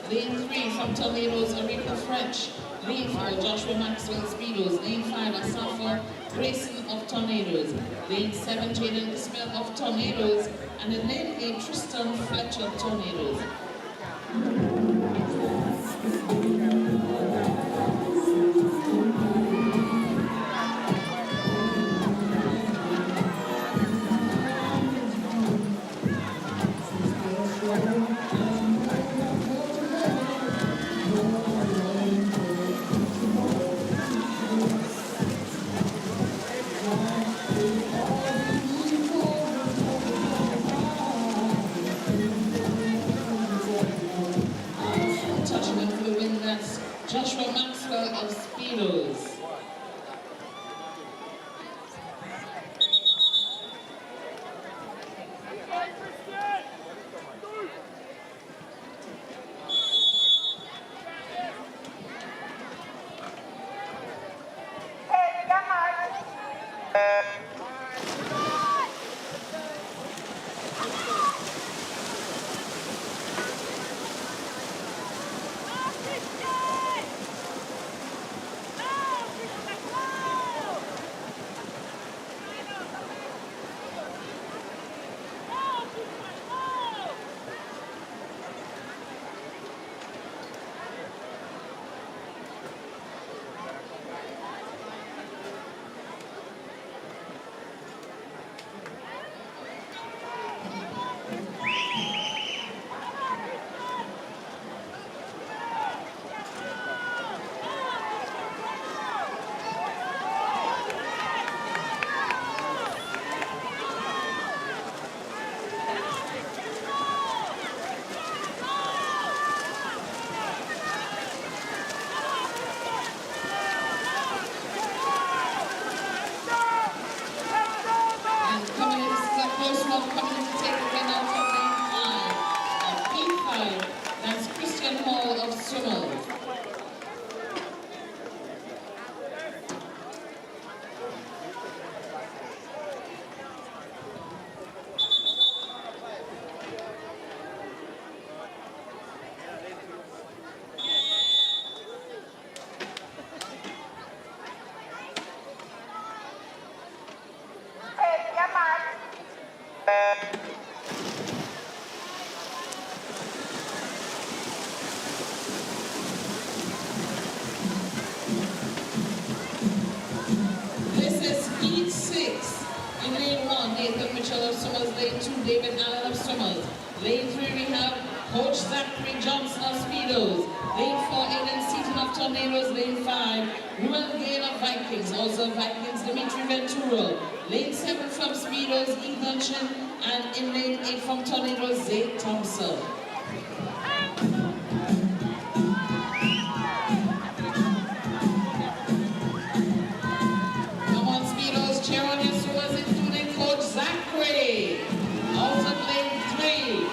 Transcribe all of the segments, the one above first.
Lane 3 from Tornadoes, Aretha French. Lane 4, Joshua Maxwell Speedos. Lane 5, Asafa Grayson of Tornadoes. Lane 7, Jaden Ismail of Tornadoes. And in Lane 8, Tristan Fletcher of Tornadoes. Touchman for the win, that's Joshua Maxwell of Speedos. Lane 2, David Allen of Summers. Lane 3, we have Coach Zachary Johnson of Speedos. Lane 4, Aiden Seaton of Tornadoes. Lane 5, Ruel Gale of Vikings. Also Vikings, Dimitri Venturo. Lane 7 from Speedos, Ethan Chin. And in Lane 8 from Tornadoes, Zay Thompson. Come on, Speedos, cheer on your swimmers, including Coach Zachary. Out of Lane 3.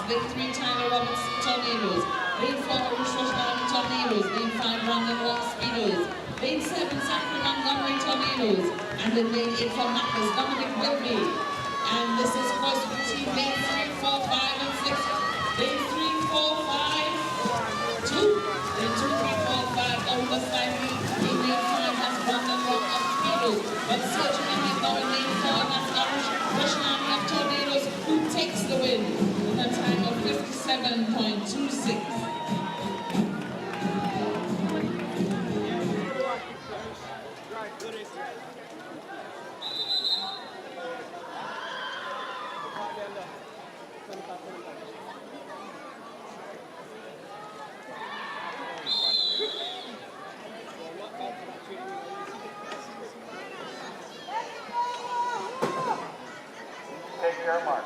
Lane 3, Tyler Robertson Tornadoes. Lane 4, Rush Tornadoes. Lane 5, Brandon Long Speedos. Lane 7, Zachary Montgomery Tornadoes. And then lane 8 for Maccas, Dominic Whitby. And this is cross between lane 3, 4, 5, and 6. Lane 3, 4, 5, 2. Lane 2, 3, 4, 5 down the side. In lane 5, that's Brandon Long of Speedos. But surging ahead now in lane 4, that's Orange Russian Army of Tornadoes, who takes the win with a time of 57.26. Take your mark.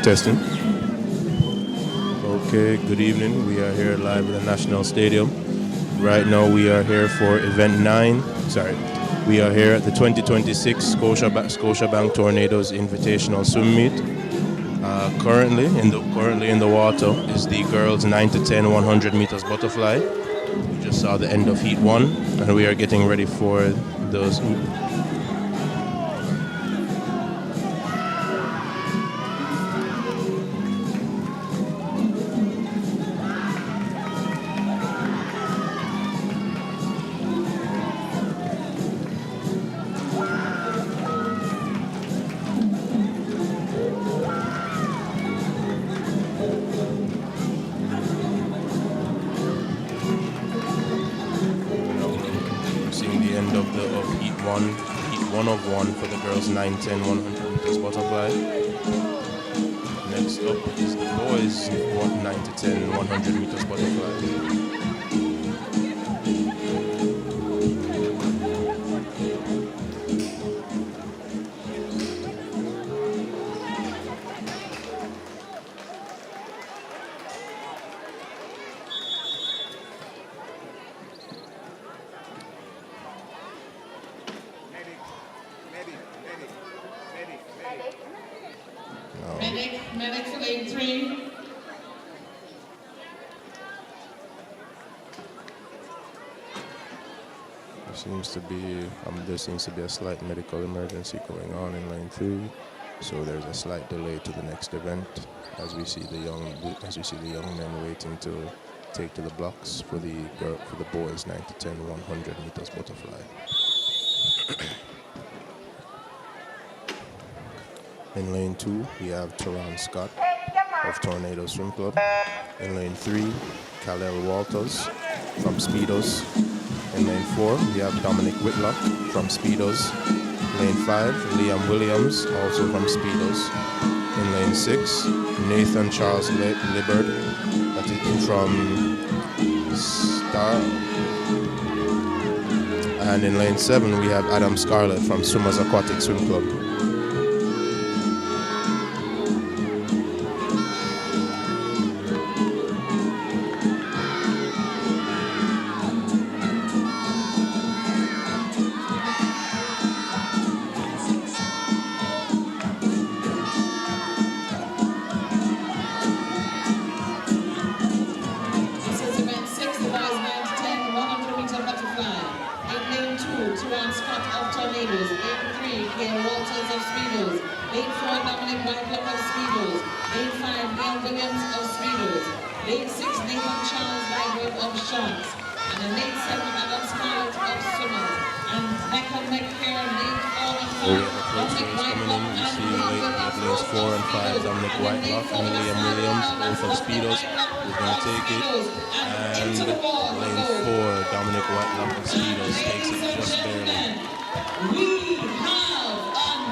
Testing. Okay, good evening. We are here live at the National Stadium. Right now we are here for event 9. We are here at the 2026 Scotiabank Tornadoes Invitational Swim Meet. Currently in the water is the girls 9 to 10 100 meters butterfly. We just saw the end of heat 1 and we are getting ready for those. Heat 1 of 1 for the girls 9, 10, 100 meters butterfly. Next up is the boys 9 to 10, 100 meters butterfly. Medic for lane 3. There seems to be a slight medical emergency going on in lane 3, so there's a slight delay to the next event as we see the young men waiting to take to the blocks for the boys 9 to 10 100 meters butterfly. In lane 2, we have Teron Scott of Tornado Swim Club. In lane 3, Khalil Walters from Speedos. In lane 4, we have Dominic Whitlock from Speedos. Lane 5, Liam Williams, also from Speedos. In lane 6, Nathan Charles Libbard, that is from Star. And in lane 7, we have Adam Scarlett from Swimmers Aquatic Swim Club. Speedos. Lane 3, Gail Walters of Speedos. Lane 4, Dominic Whitelock of Speedos. Lane 5, Gail Williams of Speedos. Lane 6, Nathan Charles Library of Sharks. And in lane 7, Adam Scarlett of Swimmers. And neck and neck here, lane 4 and 5, Dominic Whitelock and Lanes 4 and 5, Dominic Whitelock and William Williams, both of Speedos, who's going to take it. And lane 4, Dominic Whitelock of Speedos takes it just barely.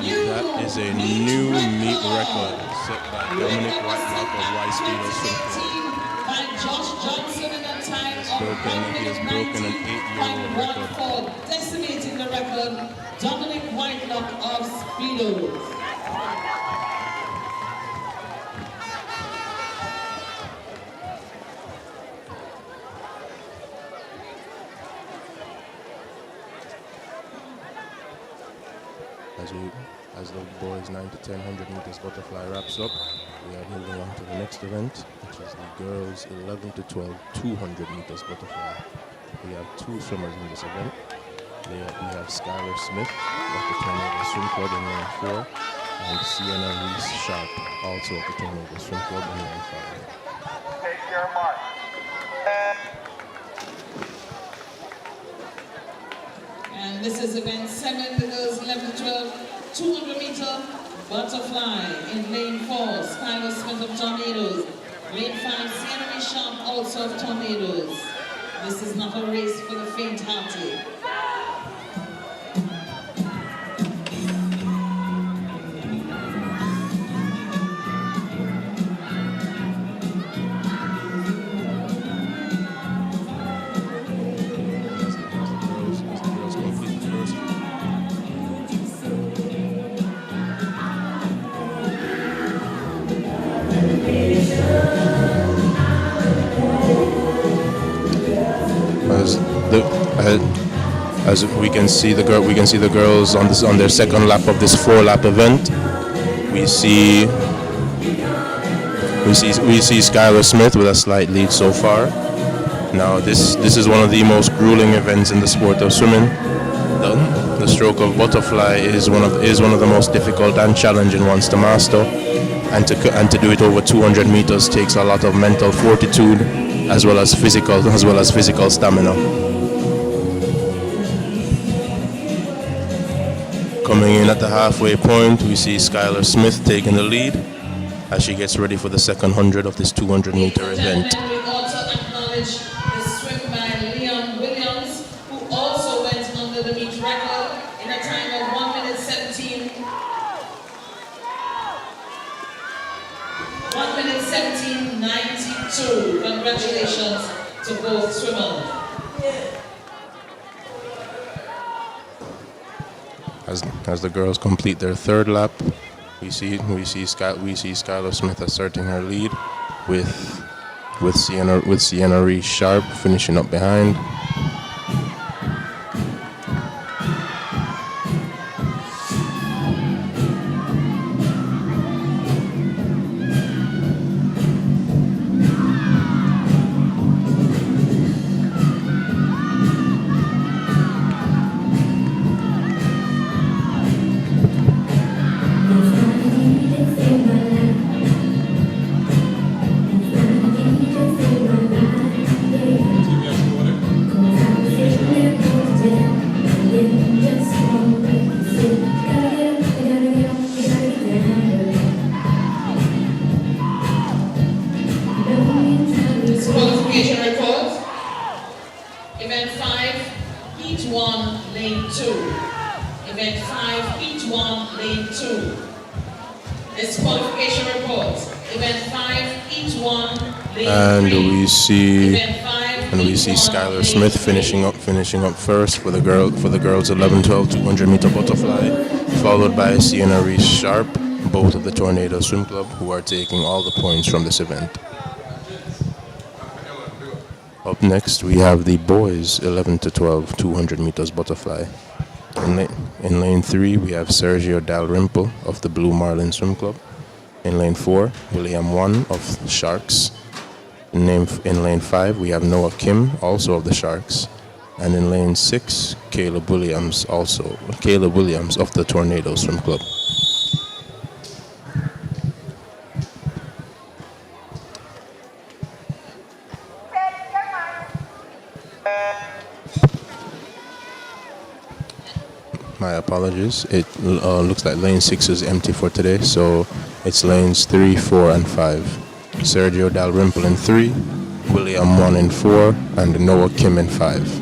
That is a new meet record set by Dominic Whitelock of Y Speedos. He has broken an 8-year-old record. Decimating the record, Dominic Whitelock of Speedos. As the boys 9 to 10 100 meters butterfly wraps up, we are moving on to the next event, which is the girls 11 to 12 200 meters butterfly. We have two swimmers in this event. We have Skylar Smith of the Tornado Swim Club in lane 4 and Sienna Reese Sharp, also of the Tornado Swim Club in lane 5. Take your mark. And this is event 7, the girls 11 to 12 200 meter butterfly. In lane 4, Skylar Smith of Tornadoes. Lane 5, Sienna Reese Sharp, also of Tornadoes. This is not a race for the faint-hearted. As we can see the girls on their second lap of this 4-lap event. We see Skylar Smith with a slight lead so far. Now this is one of the most grueling events in the sport of swimming. The stroke of butterfly is one of the most difficult and challenging ones to master, and to do it over 200 meters takes a lot of mental fortitude as well as physical stamina. Coming in at the halfway point, we see Skylar Smith taking the lead as she gets ready for the second 100 of this 200-meter event. We also acknowledge the swim by Leon Williams, who also went under the meet record in a time of 1 minute 17. 1 minute 17:92. Congratulations to both swimmers. As the girls complete their third lap, we see Skylar Smith asserting her lead with Sienna Reese Sharp finishing up behind. Event 5, Heat 1, Lane 2. Event 5, Heat 1, Lane 2. Disqualification report. Event 5, Heat 1, Lane 3. We see Skylar Smith finishing up first for the girls 11, 12, 200 meter butterfly, followed by Sienna Reese Sharp, both of the Tornado Swim Club, who are taking all the points from this event. Up next, we have the boys 11 to 12, 200 meters butterfly. In lane 3, we have Sergio Dalrymple of the Blue Marlin Swim Club. In lane 4, William Wan of Sharks. In lane 5, we have Noah Kim, also of the Sharks. And in lane 6, Caleb Williams of the Tornado Swim Club. My apologies. It looks like lane 6 is empty for today, so it's lanes 3, 4, and 5. Sergio Dalrymple in 3, William 1 in 4, and Noah Kim in 5.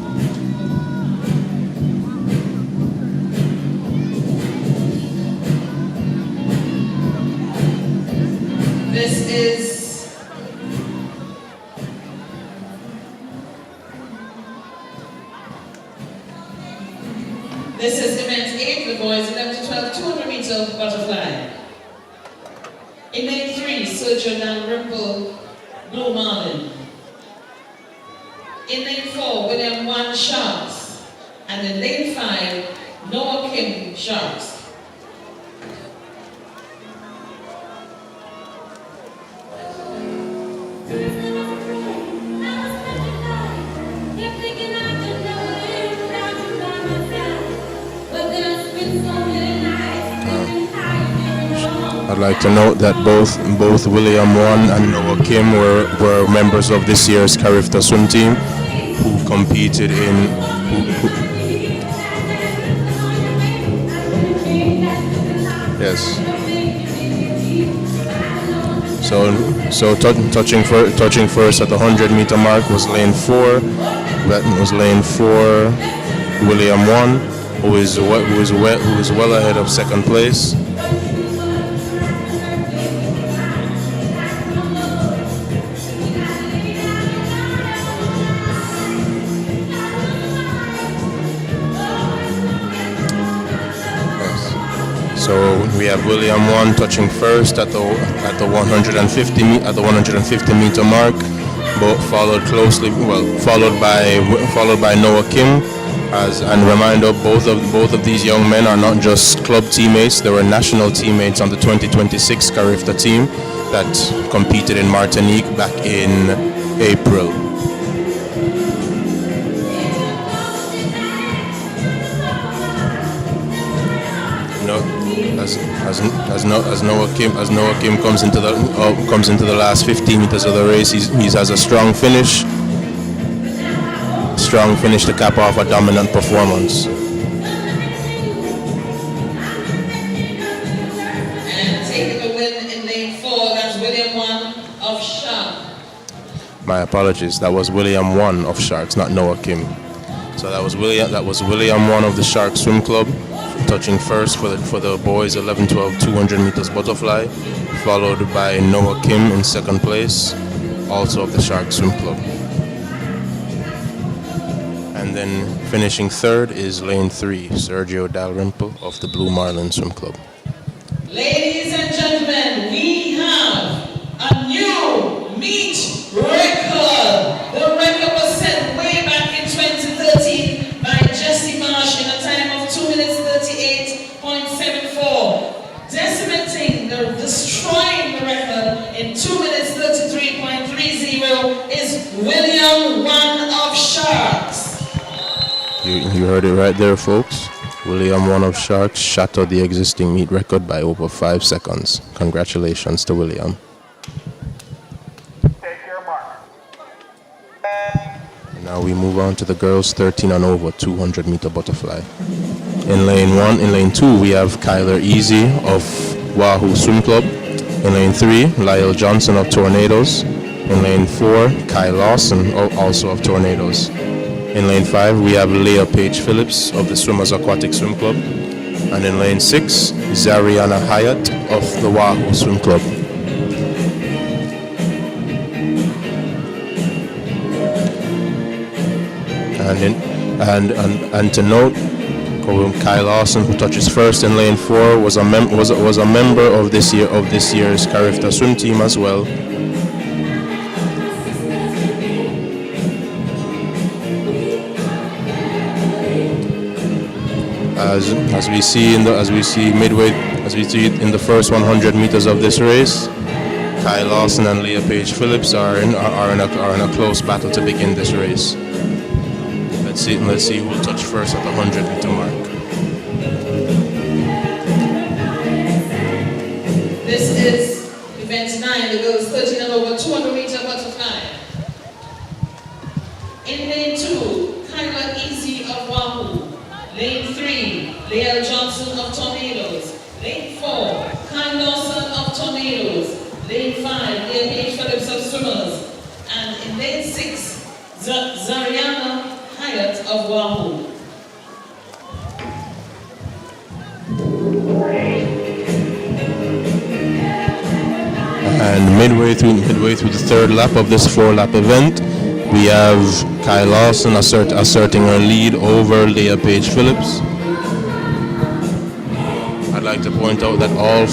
This is event 8, the boys 11 to 12, 200 meter butterfly. In lane 3, Sergio Dalrymple, Blue Marlin. In lane 4, William 1, Sharks. And in lane 5, Noah Kim, Sharks. I'd like to note that both William 1 and Noah Kim were members of this year's Carifta swim team who competed in yes. So touching first at the 100-meter mark was lane 4. That was lane 4, William 1, who is well ahead of second place. So we have William 1 touching first at the 150 meter mark, but followed by Noah Kim. And reminder, both of these young men are not just club teammates; they were national teammates on the 2026 Carifta team that competed in Martinique back in April. As Noah Kim comes into the last 15 meters of the race, he has a strong finish to cap off a dominant performance. And taking the win in lane 4, that's William 1 of Shark. My apologies, that was William 1 of Sharks, not Noah Kim. So that was William 1 of the Shark Swim Club, touching first for the boys 11, 12, 200 meters butterfly, followed by Noah Kim in second place, also of the Shark Swim Club. And then finishing third is lane 3, Sergio Dalrymple of the Blue Marlin Swim Club. Ladies and gentlemen, we have a new meet record. The record was set way back in 2013 by Jesse Marsh in a time of 2 minutes 38.74. Destroying the record in 2 minutes 33.30 is William 1 of Sharks. You heard it right there, folks. William 1 of Sharks shattered the existing meet record by over 5 seconds. Congratulations to William. Take your mark. Now we move on to the girls 13 and over 200 meter butterfly. In lane 2 we have Kyler Easy of Wahoo Swim Club. In lane 3, Lyle Johnson of Tornadoes. In lane 4, Kai Lawson, also of Tornadoes. In lane 5, we have Leah Page Phillips of the Swimmers Aquatic Swim Club. And in lane 6, Zariana Hyatt of the Wahoo Swim Club. And to note, Kai Lawson, who touches first in lane 4, was a member of this year's Carifta swim team as well. As we see in the first 100 meters of this race, Kai Lawson and Leah Page Phillips are in a close battle to begin this race. Let's see who will touch first at the 100-meter mark. This is event 9, the girls 13 and over 200-meter butterfly. In lane 2, Kyla Easy of Wahoo. Lane 3, Leah Johnson of Tornadoes. Lane 4, Kai Lawson of Tornadoes. Lane 5, Leah Page Phillips of Swimmers. And in lane 6, Zariana Hyatt of Wahoo. And midway through the third lap of this 4-lap event, we have Kai Lawson asserting her lead over Leah Page Phillips. I'd like to point out that all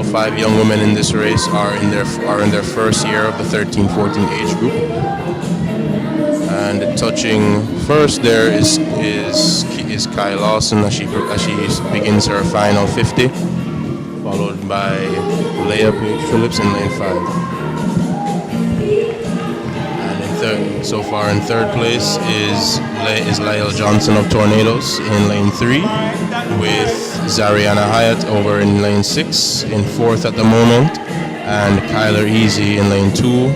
five young women in this race are in their first year of the 13-14 age group. And touching first there is Kai Lawson as she begins her final 50, followed by Leah Page Phillips in lane 5. So far in third place is Lyle Johnson of Tornadoes in lane 3, with Zariana Hyatt over in lane 6, in fourth at the moment, and Kyler Easy in lane 2,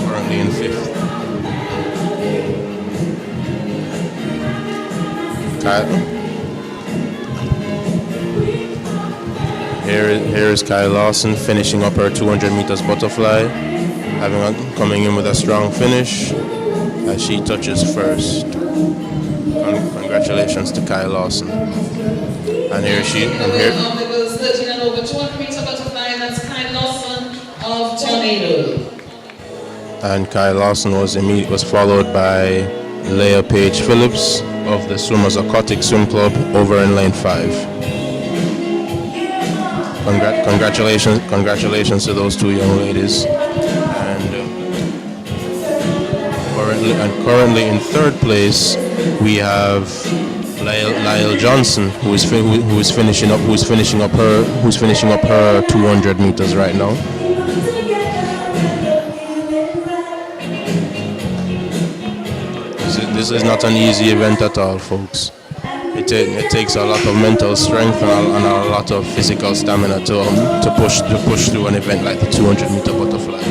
currently in fifth. Here is Kyle Lawson finishing up her 200 meters butterfly, coming in with a strong finish as she touches first. Congratulations to Kyle Lawson. And here she is. The girls 13 and over 200 meter butterfly, and that's Kyle Lawson of Tornado. And Kyle Lawson was followed by Leah Page Phillips of the Swimmers Aquatic Swim Club over in lane 5. Congratulations to those two young ladies. And currently in third place we have Lyle Johnson, who is finishing up her 200 meters right now. This is not an easy event at all, folks. It takes a lot of mental strength and a lot of physical stamina to push through an event like the 200 meter butterfly.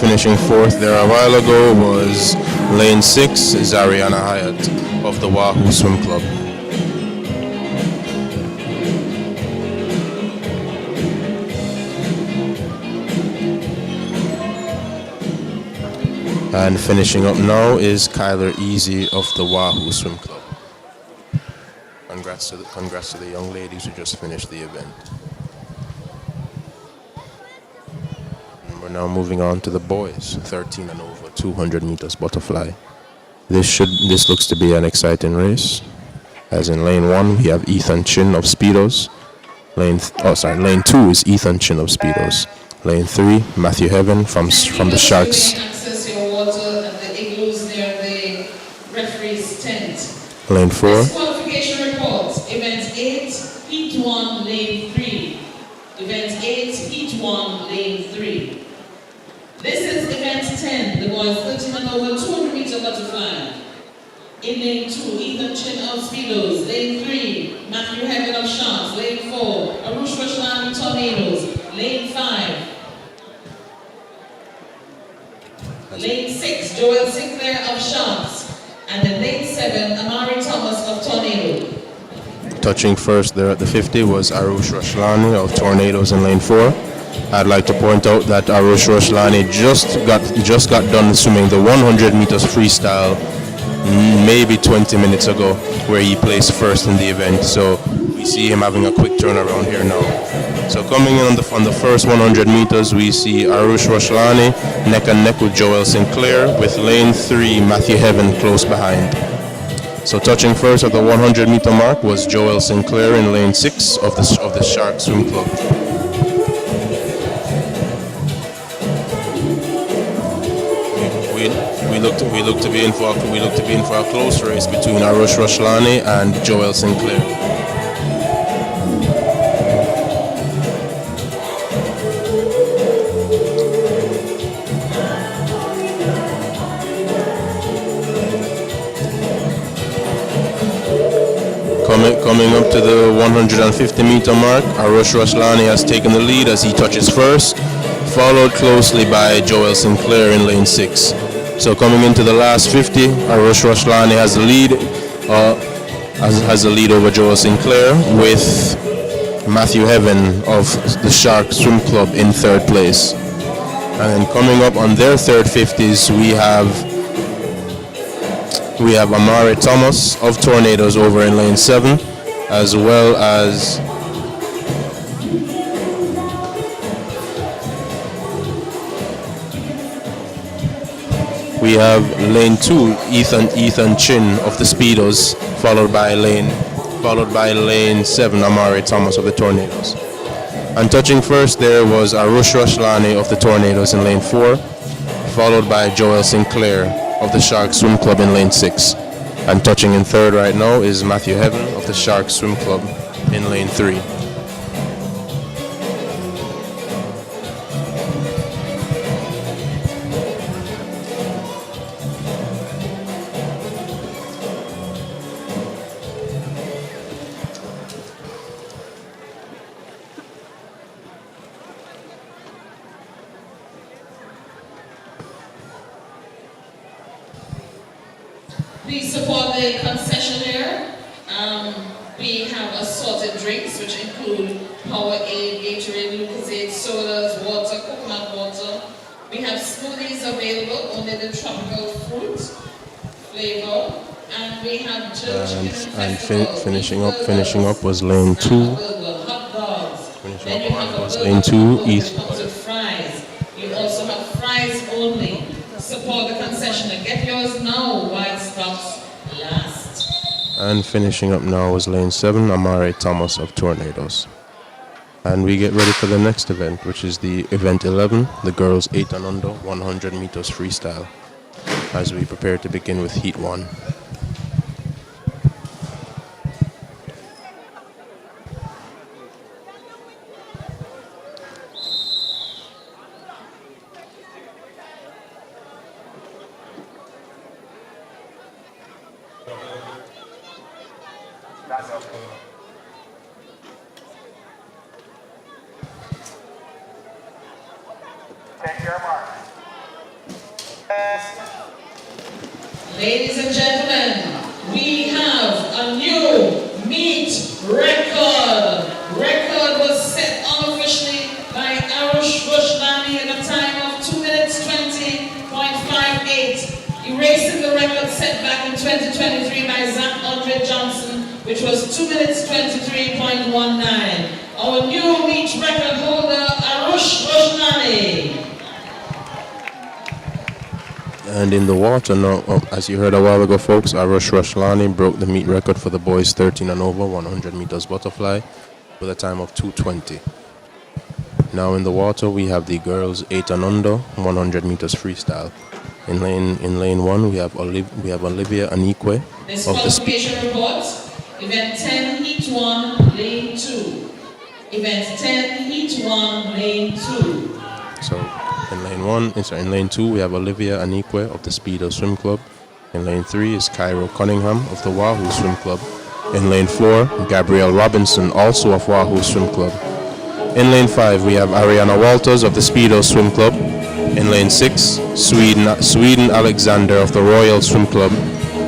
Finishing fourth there a while ago was lane 6, Zariana Hyatt of the Wahoo Swim Club. And finishing up now is Kyler Easy of the Wahoo Swim Club. Congrats to the young ladies who just finished the event. We're now moving on to the boys, 13 and over, 200 meters butterfly. This looks to be an exciting race. As in lane 1, we have Ethan Chin of Speedos. Lane 2 is Ethan Chin of Speedos. Lane 3, Matthew Heaven from the Sharks. Access your water and the igloos near the referee's tent. Lane 4. Qualification report. Event 8, Heat 1, Lane 3. Event 8, Heat 1, Lane 3. This is event 10, the boys 13 and over 200 meter butterfly. In lane 2, Ethan Chin of Speedos. Lane 3, Matthew Heaven of Sharks. Lane 4, Arush Rashlan of Tornadoes. Lane 5. Lane 6, Joel Sinclair of Sharks. And in lane 7, Amari Thomas of Tornado. Touching first there at the 50 was Arush Rashlani of Tornadoes in lane 4. I'd like to point out that Arush Rashlani just got done swimming the 100 meters freestyle maybe 20 minutes ago, where he placed first in the event. So we see him having a quick turnaround here now. So coming in on the first 100 meters, we see Arush Rashlani neck and neck with Joel Sinclair, with lane 3 Matthew Heaven close behind. So touching first at the 100 meter mark was Joel Sinclair in lane 6 of the Shark Swim Club. We look to be in for a close race between Arush Rashlani and Joel Sinclair. Coming up to the 150 meter mark, Arush Rashlani has taken the lead as he touches first, followed closely by Joel Sinclair in lane 6. So coming into the last 50, Arush Rashlani has the lead over Joel Sinclair, with Matthew Heaven of the Shark Swim Club in third place. And then coming up on their third 50s, we have Amari Thomas of Tornadoes over in lane 7, as well as we have lane 2 Ethan Chin of the Speedos, followed by lane 7 Amari Thomas of the Tornadoes. And touching first there was Arush Rashlani of the Tornadoes in lane 4, followed by Joel Sinclair of the Shark Swim Club in lane 6. And touching in third right now is Matthew Heaven of the Shark Swim Club in lane 3. Please support the concessionaire. We have assorted drinks, which include Powerade, Gatorade, Lucozade, sodas, water, coconut water. We have smoothies available, only the tropical fruit flavor, and we have finishing up was lane 2. Hot dogs. Then you have lane 2 East. Fries. You also have fries only. Support the concessionaire. Get yours now while stocks last. And finishing up now was lane 7 Amari Thomas of Tornadoes. And we get ready for the next event, which is the event 11, the girls 8 and under 100 meters freestyle, as we prepare to begin with heat 1. Take your mark. Ladies and gentlemen, we have a new meet record. Record was set unofficially by Arush Rashlani at a time of 2 minutes 20.58, erasing the record set back in 2023 by Zach Andre Johnson, which was 2 minutes 23.19. Our new meet record holder, Arush Rashlani. And in the water now, as you heard a while ago, folks, Arush Rashlani broke the meet record for the boys 13 and over 100 meters butterfly with a time of 2:20. Now in the water we have the girls 8 and under 100 meters freestyle. In lane 1 we have Olivia Anikwe of the Disqualification reports. Event 10 heat 1 lane 2. Event 10 heat 1 lane 2. So in lane 2 we have Olivia Anikwe of the Speedo Swim Club. In lane 3 is Cairo Cunningham of the Wahoo Swim Club. In lane 4, Gabrielle Robinson, also of Wahoo Swim Club. In lane 5 we have Ariana Walters of the Speedo Swim Club. In lane 6, Sweden Alexander of the Royal Swim Club.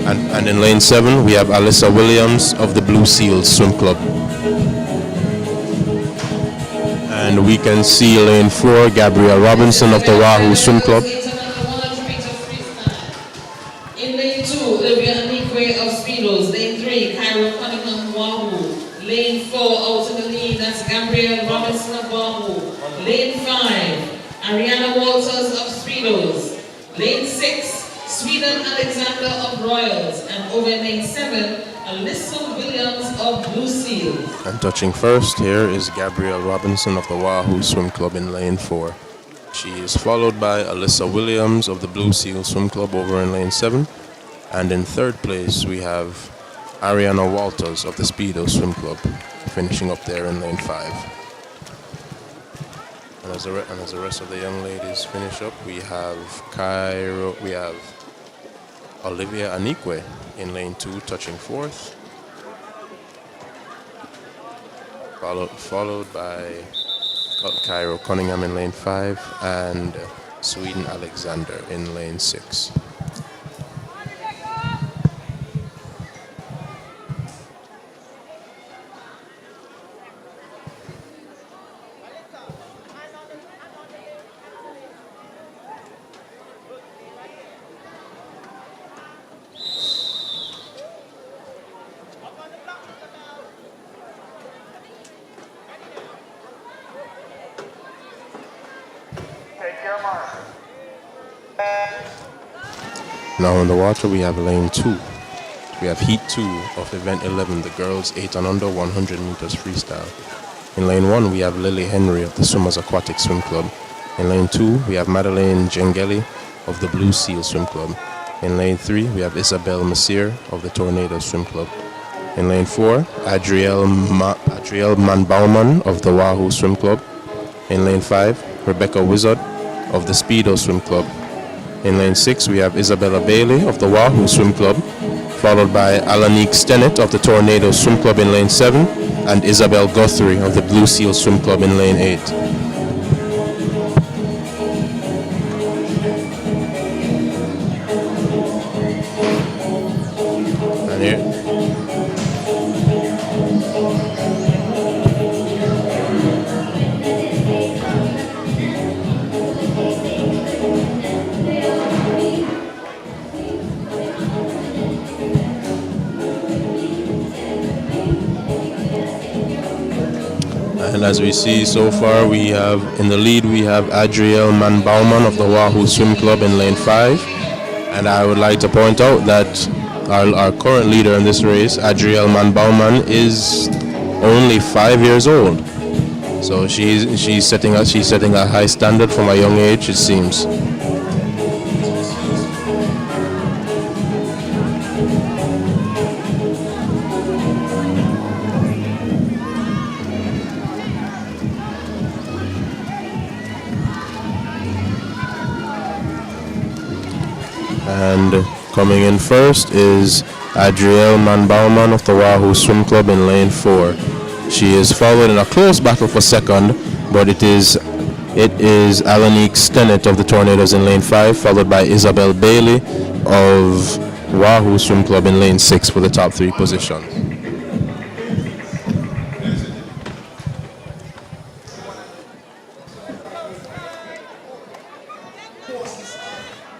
And in lane 7 we have Alyssa Williams of the Blue Seals Swim Club. And we can see lane 4, Gabrielle Robinson of the Wahoo Swim Club. In lane 2, Olivia Anikwe of Speedos. Lane 3, Cairo Cunningham Wahoo. Lane 4, Speedos. Lane 6, Sweden Alexander of Royals. And over in lane 7, Alyssa Williams of Blue Seals. And touching first here is Gabrielle Robinson of the Wahoo Swim Club in lane 4. She is followed by Alyssa Williams of the Blue Seal Swim Club over in lane 7. And in third place we have Ariana Walters of the Speedo Swim Club finishing up there in lane 5. And as the rest of the young ladies finish up, we have Olivia Anikwe in lane 2 touching fourth. Followed by Cairo Cunningham in lane 5 and Sweden Alexander in lane 6. Take your mark. Now on the water we have lane 2. We have heat 2 of event 11, the girls 8 and under 100 meters freestyle. In lane 1 we have Lily Henry of the Swimmers Aquatic Swim Club. In lane 2 we have Madeleine Jengeli of the Blue Seal Swim Club. In lane 3 we have Isabel Messier of the Tornado Swim Club. In lane 4, Adrielle Manbauman of the Wahoo Swim Club. In lane 5, Rebecca Wizard of the Speedo Swim Club. In lane 6, we have Isabella Bailey of the Wahoo Swim Club, followed by Alanique Stennett of the Tornado Swim Club in lane 7, and Isabel Guthrie of the Blue Seal Swim Club in lane 8. And here. And as we see so far, we have in the lead we have Adrielle Manbauman of the Wahoo Swim Club in lane 5. And I would like to point out that our current leader in this race, Adrielle Manbauman, is only 5 years old. So she's setting a high standard from a young age, it seems. And coming in first is Adrielle Manbauman of the Wahoo Swim Club in lane 4. She is followed in a close battle for second, but it is Alanique Stennett of the Tornadoes in lane 5, followed by Isabel Bailey of Wahoo Swim Club in lane 6 for the top 3 positions.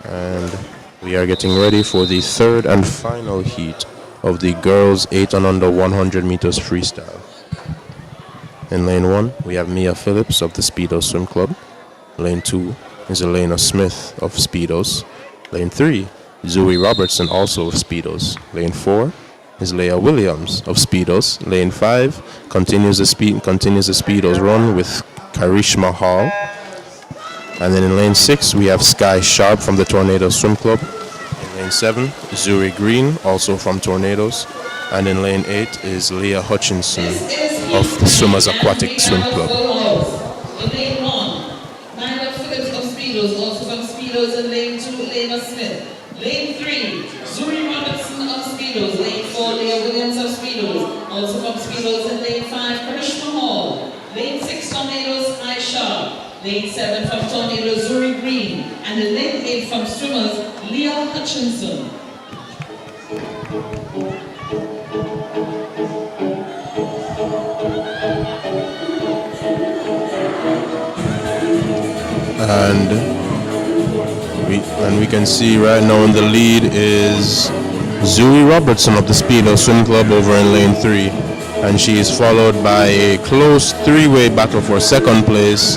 And we are getting ready for the third and final heat of the girls 8 and under 100 meters freestyle. In lane 1, we have Mia Phillips of the Speedo Swim Club. Lane 2 is Elena Smith of Speedos. Lane 3, Zoe Robertson, also of Speedos. Lane 4 is Leah Williams of Speedos. Lane 5 continues the Speedos run with Karishma Hall. And then in lane 6, we have Sky Sharp from the Tornado Swim Club. In lane 7, Zuri Green, also from Tornadoes. And in lane 8 is Leah Hutchinson of the Swimmers Aquatic Swim Club. In lane 1, Nyla Phillips of Speedos, also from Speedos. In lane 2, Lena Smith. Lane 3, Zuri Robertson of Speedos. Lane 4, Leah Williams of Speedos, also from Speedos. In lane 5, Karishma Hall. Lane 6, Tornadoes, Sky Sharp. Lane 7 from Tornadoes, Zuri Green. And in lane 8 from Swimmers, Leah Hutchinson. And we can see right now in the lead is Zoe Robertson of the Speedo Swim Club over in lane 3. And she is followed by a close three-way battle for second place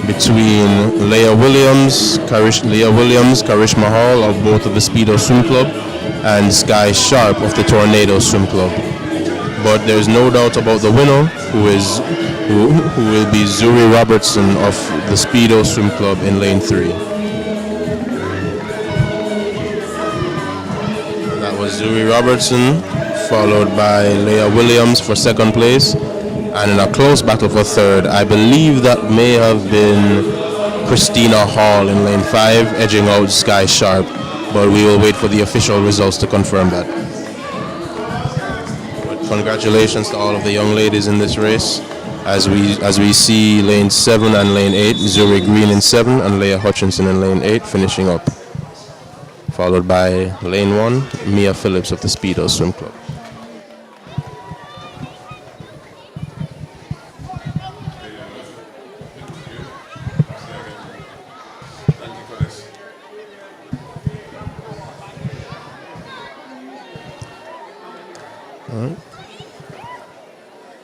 between Leah Williams, Karishma Hall of both of the Speedo Swim Club, and Sky Sharp of the Tornado Swim Club. But there's no doubt about the winner, who will be Zuri Robertson of the Speedo Swim Club in lane 3. That was Zuri Robertson, followed by Leah Williams for second place. And in a close battle for third, I believe that may have been Christina Hall in lane 5, edging out Sky Sharp. But we will wait for the official results to confirm that. But congratulations to all of the young ladies in this race. As we see lane 7 and lane 8, Zuri Green in 7 and Leah Hutchinson in lane 8 finishing up. Followed by lane 1, Mia Phillips of the Speedo Swim Club.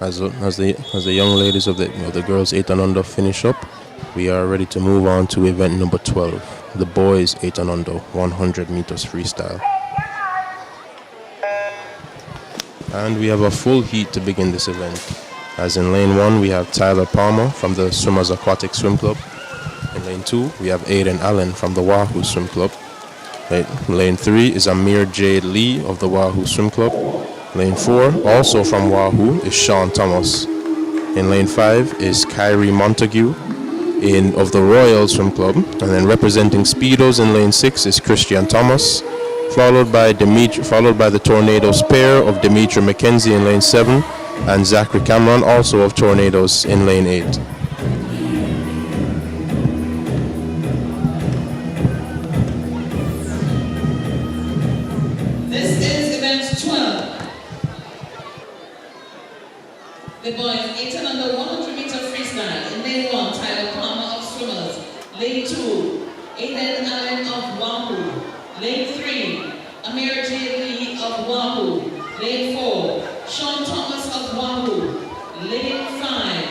As the young ladies of the girls 8 and under finish up, we are ready to move on to event number 12, the boys 8 and under 100 meters freestyle. And we have a full heat to begin this event. As in lane 1, we have Tyler Palmer from the Swimmers Aquatic Swim Club. In lane 2, we have Aiden Allen from the Wahoo Swim Club. Lane 3 is Amir Jade Lee of the Wahoo Swim Club. Lane 4, also from Wahoo, is Sean Thomas. In lane 5 is Kyrie Montague of the Royal Swim Club. And then representing Speedos in lane 6 is Christian Thomas, followed by the Tornadoes pair of Demetri McKenzie in lane 7 and Zachary Cameron, also of Tornadoes, in lane 8. The boys 8 and under 100 meter freestyle. In lane 1, Tyler Palmer of Swimmers. Lane 2, Aiden Allen of Wahoo. Lane 3, Amir J. Lee of Wahoo. Lane 4, Sean Thomas of Wahoo. Lane 5,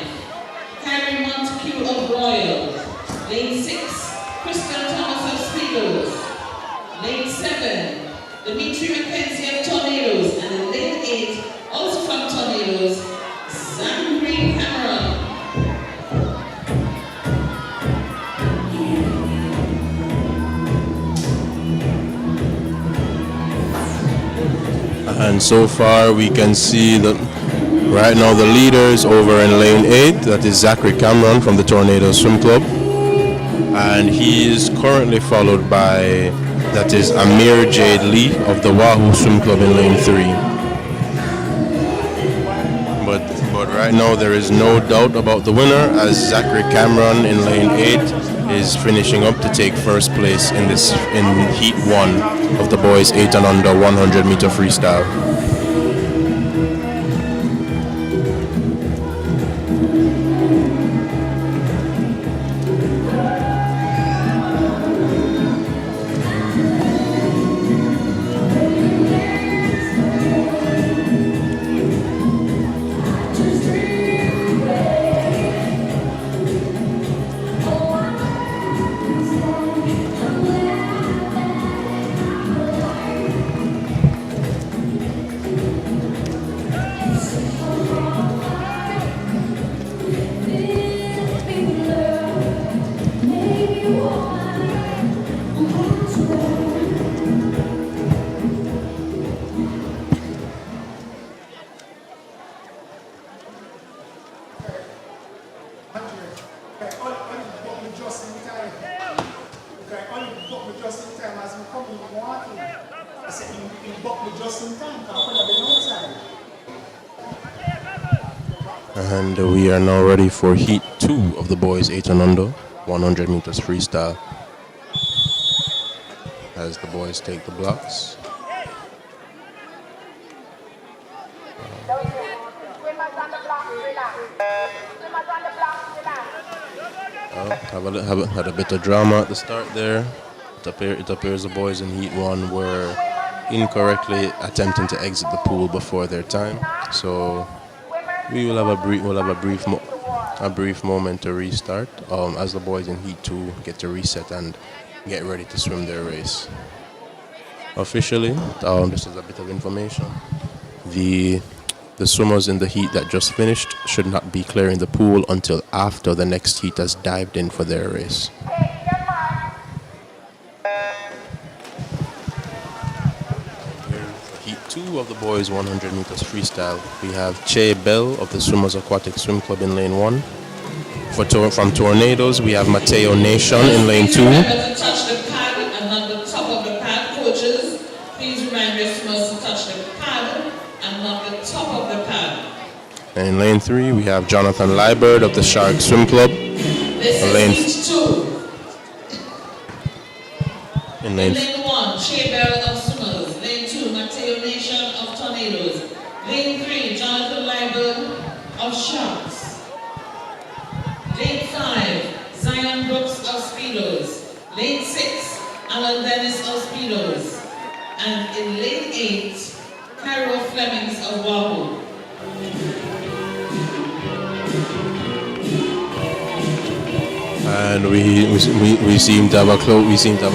Kyrie Montague of Royal. Lane 6, Christian Thomas of Speedos. Lane 7, Demetri McKenzie of Tornadoes. And in lane 8, also from Tornadoes, Zachary Cameron. And so far we can see that right now the leaders over in lane 8, that is Zachary Cameron from the Tornado Swim Club. And he is currently followed by, that is Amir Jade Lee of the Wahoo Swim Club in lane 3. But right now there is no doubt about the winner, as Zachary Cameron in lane 8 is finishing up to take first place in heat 1 of the boys 8 and under 100 meter freestyle. And we are now ready for heat 2 of the boys 8 and under 100 meters freestyle, as the boys take the blocks. Had a bit of drama at the start there. It appears the boys in heat 1 were incorrectly attempting to exit the pool before their time. So we will have a brief a brief moment to restart as the boys in Heat 2 get to reset and get ready to swim their race. Officially, just as a bit of information, the swimmers in the heat that just finished should not be clearing the pool until after the next heat has dived in for their race. Heat 2 of the boys 100 meters freestyle. We have Che Bell of the Swimmers Aquatic Swim Club in lane 1. From Tornadoes, we have Mateo Nation in lane 2. Remember to touch the pad and not the top of the pad, coaches. Please remind your swimmers to touch the pad and not the top of the pad. And in lane 3, we have Jonathan Liebert of the Shark Swim Club. This is Heat 2. In lane 1, Che Bell of Swimmers. Lane 2, Mateo Nation of Tornadoes. Lane 3, Jonathan Liebert of Sharks. Lane 5, Zion Brooks of Speedos. Lane 6, Alan Dennis of Speedos. And in lane 8, Cairo Flemings of Wahoo. And we seem to have a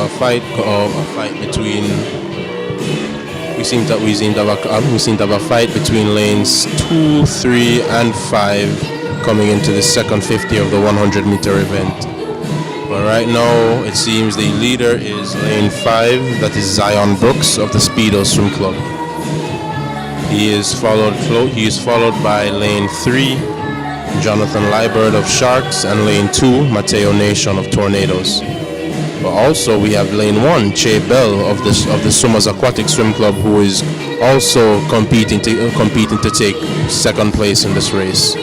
fight between lanes 2, 3, and 5 coming into the second 50 of the 100-meter event. But right now, it seems the leader is lane 5, that is Zion Brooks of the Speedo Swim Club. He is followed by lane 3, Jonathan Liebert of Sharks, and lane 2, Mateo Nation of Tornadoes. But also we have lane 1, Che Bell of the Swimmers Aquatic Swim Club, who is also competing to take second place in this race.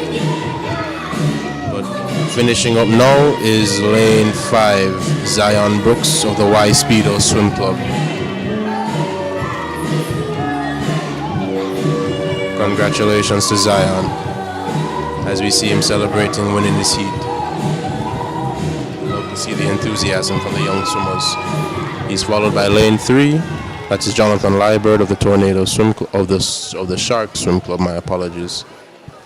Finishing up now is lane 5, Zion Brooks of the Y Speedo Swim Club. Congratulations to Zion, as we see him celebrating winning this heat. Love to see the enthusiasm from the young swimmers. He's followed by lane 3, that is Jonathan Liebert of the Tornado Swim Club, of the Shark Swim Club. My apologies.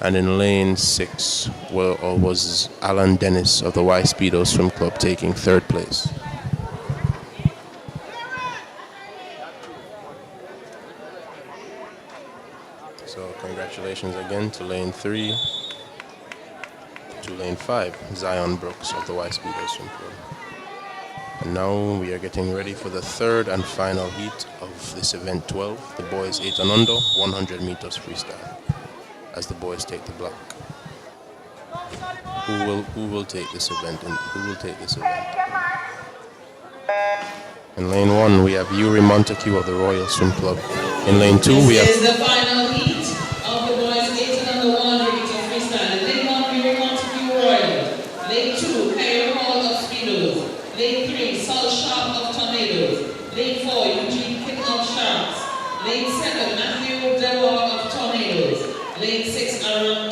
And in lane 6 was Alan Dennis of the Y Speedo Swim Club taking third place. So congratulations again to lane 3, to lane 5, Zion Brooks of the Y Speedo Swim Club. And now we are getting ready for the third and final heat of this event 12, the boys 8 and under, 100 meters freestyle, as the boys take the block. Who will take this event? In lane 1 we have Yuri Montague of the Royal Swim Club. In lane 2 we have... This is the final heat of the boys 8 and under 100 meter freestyle. In lane 1, Yuri Montague Royal. Lane 2, Cairo Hall of Speedos. Lane 3, Saul Sharp of Tornadoes. Lane 4, Eugene King of Sharks. Lane 7, Matthew Delwar of Tornadoes. Lane 6, Aaron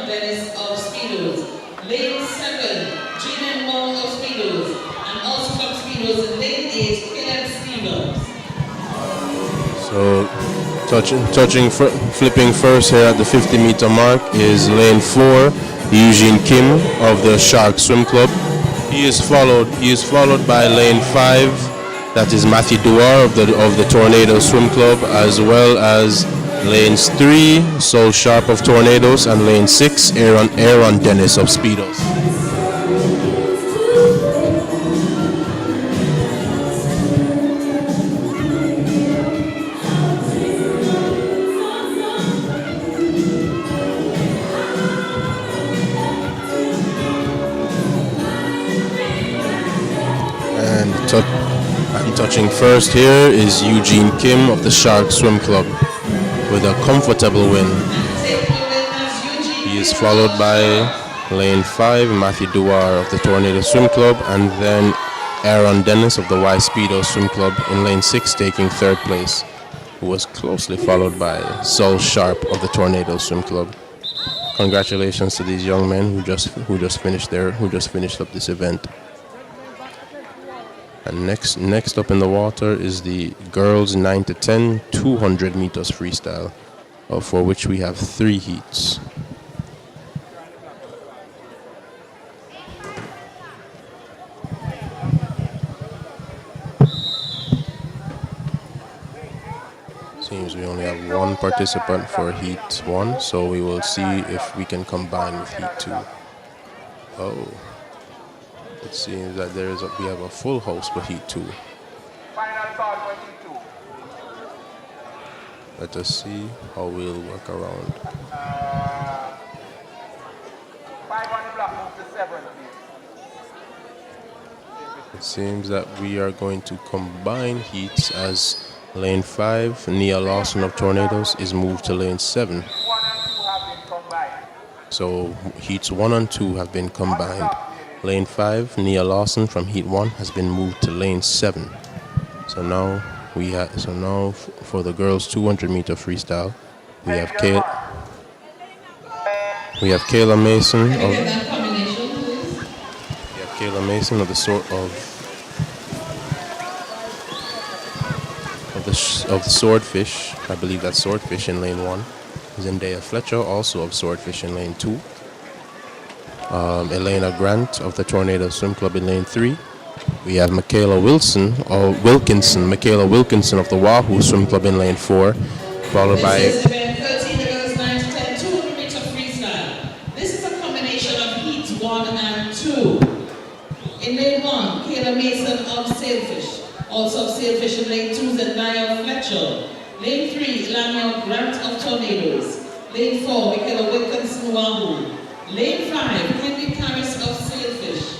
Dennis of Speedos. Lane 7, Gene Wong of Speedos. And also from Speedos in lane 8, Caleb Stevens. So, flipping first here at the 50-meter mark is lane 4, Eugene Kim of the Shark Swim Club. He is followed by lane 5, that is Matthew Duar of the Tornado Swim Club, as well as lanes 3, Sol Sharp of Tornadoes, and lane 6, Aaron Dennis of Speedos. And touching first here is Eugene Kim of the Shark Swim Club with a comfortable win. He is followed by lane 5, Matthew Duar of the Tornado Swim Club, and then Aaron Dennis of the Y Speedo Swim Club in lane 6 taking third place, who was closely followed by Sol Sharp of the Tornado Swim Club. Congratulations to these young men who just finished up this event. And next up in the water is the girls 9 to 10 200 meters freestyle, for which we have 3 heats. Seems we only have one participant for Heat 1, so we will see if we can combine with Heat 2. Oh, it seems that we have a full house for Heat 2. Final call for Heat 2. Let us see how we'll work around. 5 on the block, move to 7, please. It seems that we are going to combine heats as lane 5, Nia Lawson of Tornadoes, is moved to lane 7. 1 and 2 have been combined. So heats 1 and 2 have been combined. Lane 5, Nia Lawson from heat 1 has been moved to lane 7. So now for the girls 200-meter freestyle, we have Kayla Mason Can we get that combination, please? we have Kayla Mason of the Swordfish. I believe that's Swordfish in lane 1. Zendaya Fletcher also of Swordfish in lane 2. Elena Grant of the Tornado Swim Club in lane 3. We have Michaela Wilkinson of the Wahoo Swim Club in lane 4, followed by... This is event 13, the girls 9 to 10, 200-meter freestyle. This is a combination of heats 1 and 2. In lane 1, Kayla Mason of Sailfish. Also of Sailfish in lane 2, Zendaya Fletcher. Lane 3, Elena Grant of Tornadoes. Lane 4, Michaela Wilkinson Wahoo. Lane 5, Henry Paris of Sailfish.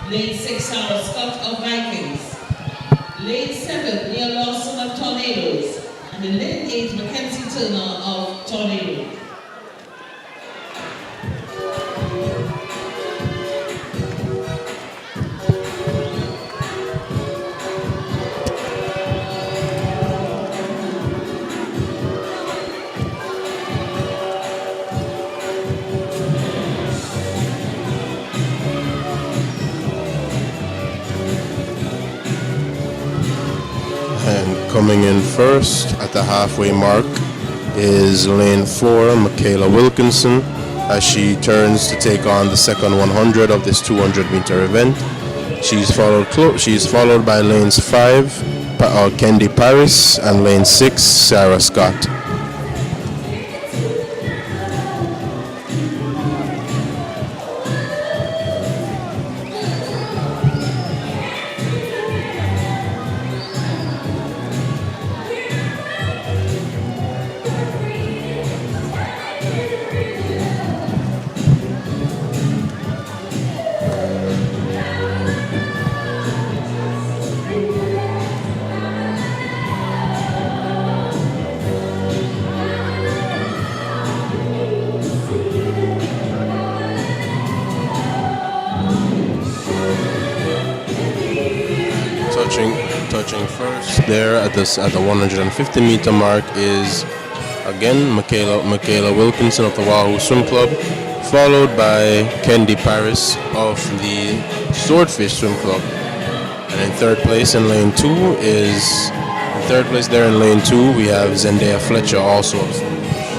Lane 6, Sarah Scott of Vikings. Lane 7, Nia Lawson of Tornadoes. And in lane 8, Mackenzie Turner of Tornadoes. And coming in first at the halfway mark is lane 4, Michaela Wilkinson, as she turns to take on the second 100 of this 200-meter event. She's followed by lanes 5, Kendi Paris, and lane 6, Sarah Scott. Touching first there at the 150-meter mark is again Michaela Wilkinson of the Wahoo Swim Club, followed by Kendi Paris of the Swordfish Swim Club. And in third place in lane 2 we have Zendaya Fletcher also of Swordfish.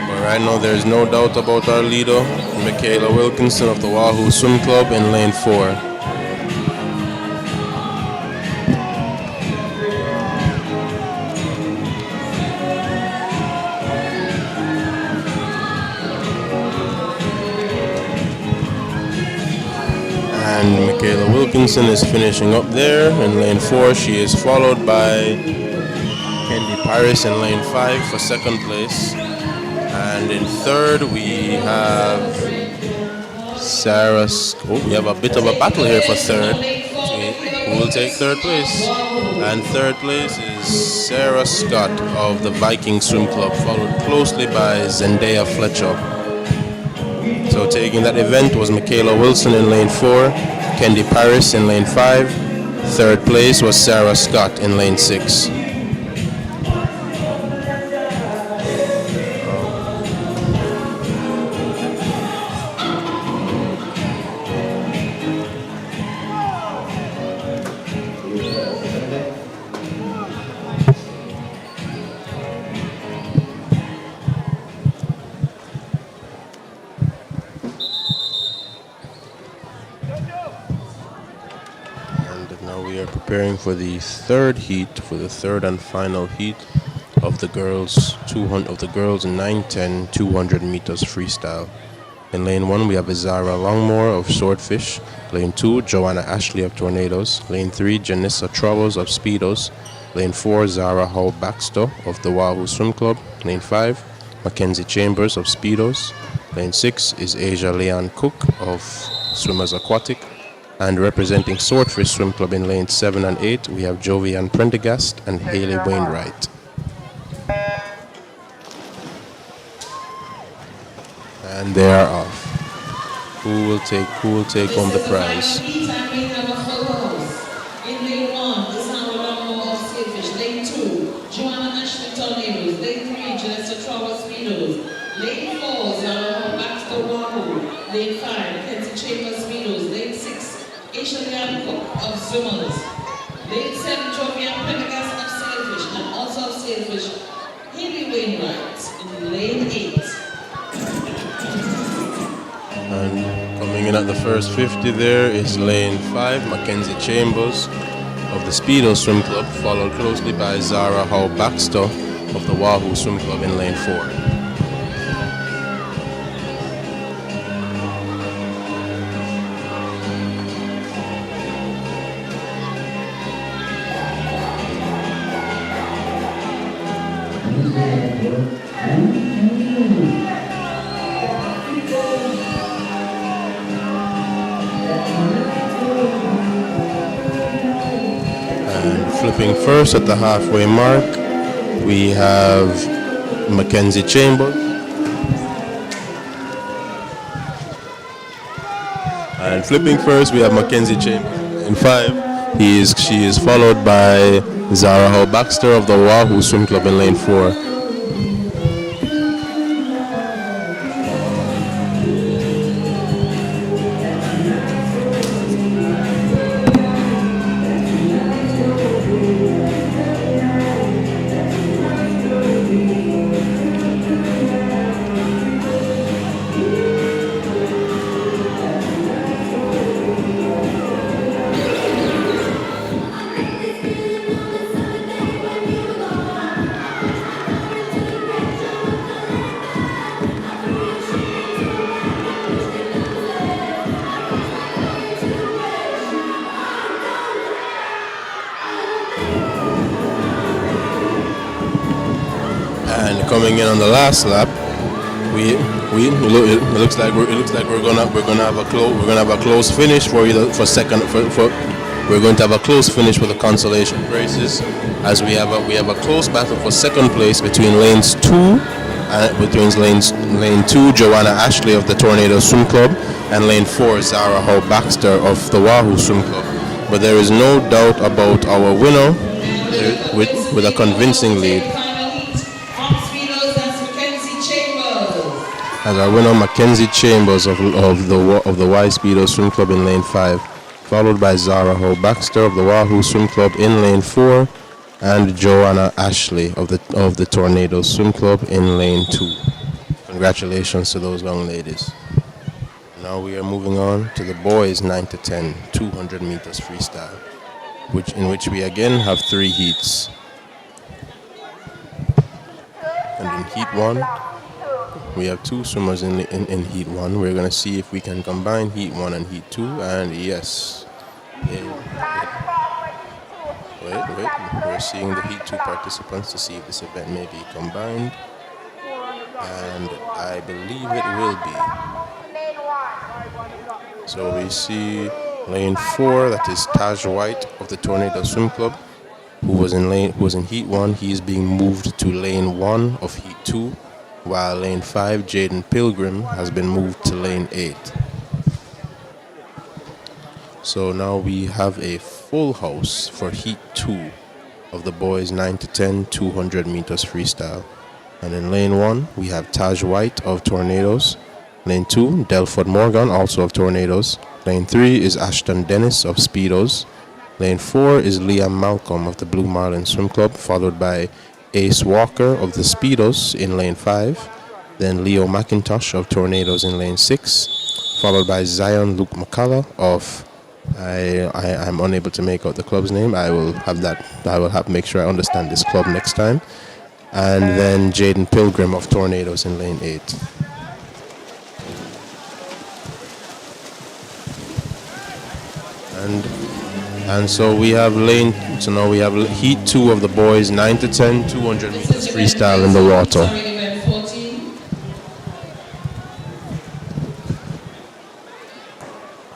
But right now there's no doubt about our leader, Michaela Wilkinson of the Wahoo Swim Club in lane 4. And Michaela Wilkinson is finishing up there in lane 4. She is followed by Kendi Paris in lane 5 for second place. And in third we have we have a bit of a battle here for third. Who will take third place? And third place is Sarah Scott of the Viking Swim Club, followed closely by Zendaya Fletcher. So taking that event was Michaela Wilson in lane 4, Kendi Paris in lane 5. Third place was Sarah Scott in lane 6. we are preparing for the third heat, for the third and final heat of the girls 910 200 meters freestyle. In lane 1 we have Zara Longmore of Swordfish. Lane 2, Joanna Ashley of Tornadoes. Lane 3, Janissa Troubles of Speedos. Lane 4, Zara Howe Baxter of the Wahoo Swim Club. Lane 5, Mackenzie Chambers of Speedos. Lane 6 is Asia Leon Cook of Swimmers Aquatic. And representing Swordfish Swim Club in lanes 7 and 8, we have Jovian Prendergast and Haley Wainwright. And they are off. Who will take home the prize? In lane 1, Zara Longmore of Swordfish. Lane 2, Joanna Ashley Tornadoes. Lane 3, Janessa Trouble Speedos. Lane 4, Zara Howe Baxter Wahoo. Lane 5, Mackenzie Chambers Speedos. Lane 6, Asia Leon Cook of Swimmers. Lane 7, Jovian Prendergast of Sailfish, and also of Sailfish, Haley Wainwright in lane 8. And coming in at the first 50 there is lane 5, Mackenzie Chambers of the Speedo Swim Club, followed closely by Zara Howe Baxter of the Wahoo Swim Club in lane 4. Flipping first at the halfway mark, we have Mackenzie Chambers. And flipping first, we have Mackenzie Chambers in 5. She is followed by Zara Howe Baxter of the Wahoo Swim Club in lane 4. And coming in on the last lap, it looks like we're gonna have a close finish we're going to have a close finish with the consolation prizes, as we have a close battle for second place between lane 2 Joanna Ashley of the Tornado Swim Club and lane 4 Zara Howe Baxter of the Wahoo Swim Club. But there is no doubt about our winner with a convincing lead. As our winner, Mackenzie Chambers of the Y Speedo Swim Club in lane 5, followed by Zara Howe Baxter of the Wahoo Swim Club in lane 4, and Joanna Ashley of the Tornado Swim Club in lane 2. Congratulations to those young ladies. Now we are moving on to the boys 9 to 10 200 meters freestyle, in which we again have 3 heats. And in heat 1, we have 2 swimmers in heat 1. We're going to see if we can combine heat 1 and heat 2, and yes. Wait. We're seeing the heat 2 participants to see if this event may be combined. And I believe it will be. So we see lane 4, that is Taj White of the Tornado Swim Club, who was in heat 1. He is being moved to lane 1 of heat 2. While lane 5, Jaden Pilgrim, has been moved to lane 8. So now we have a full house for heat 2 of the boys 9 to 10 200 meters freestyle. And in lane 1, we have Taj White of Tornadoes. Lane 2, Delford Morgan, also of Tornadoes. Lane 3 is Ashton Dennis of Speedos. Lane 4 is Liam Malcolm of the Blue Marlin Swim Club, followed by Ace Walker of the Speedos in lane 5, then Leo McIntosh of Tornadoes in lane 6, followed by Zion Luke McCullough of I'm unable to make out the club's name. I will have that. I will have make sure I understand this club next time. And then Jaden Pilgrim of Tornadoes in lane 8. And so we have now we have heat 2 of the boys, 9 to 10, 200 meters freestyle in the water.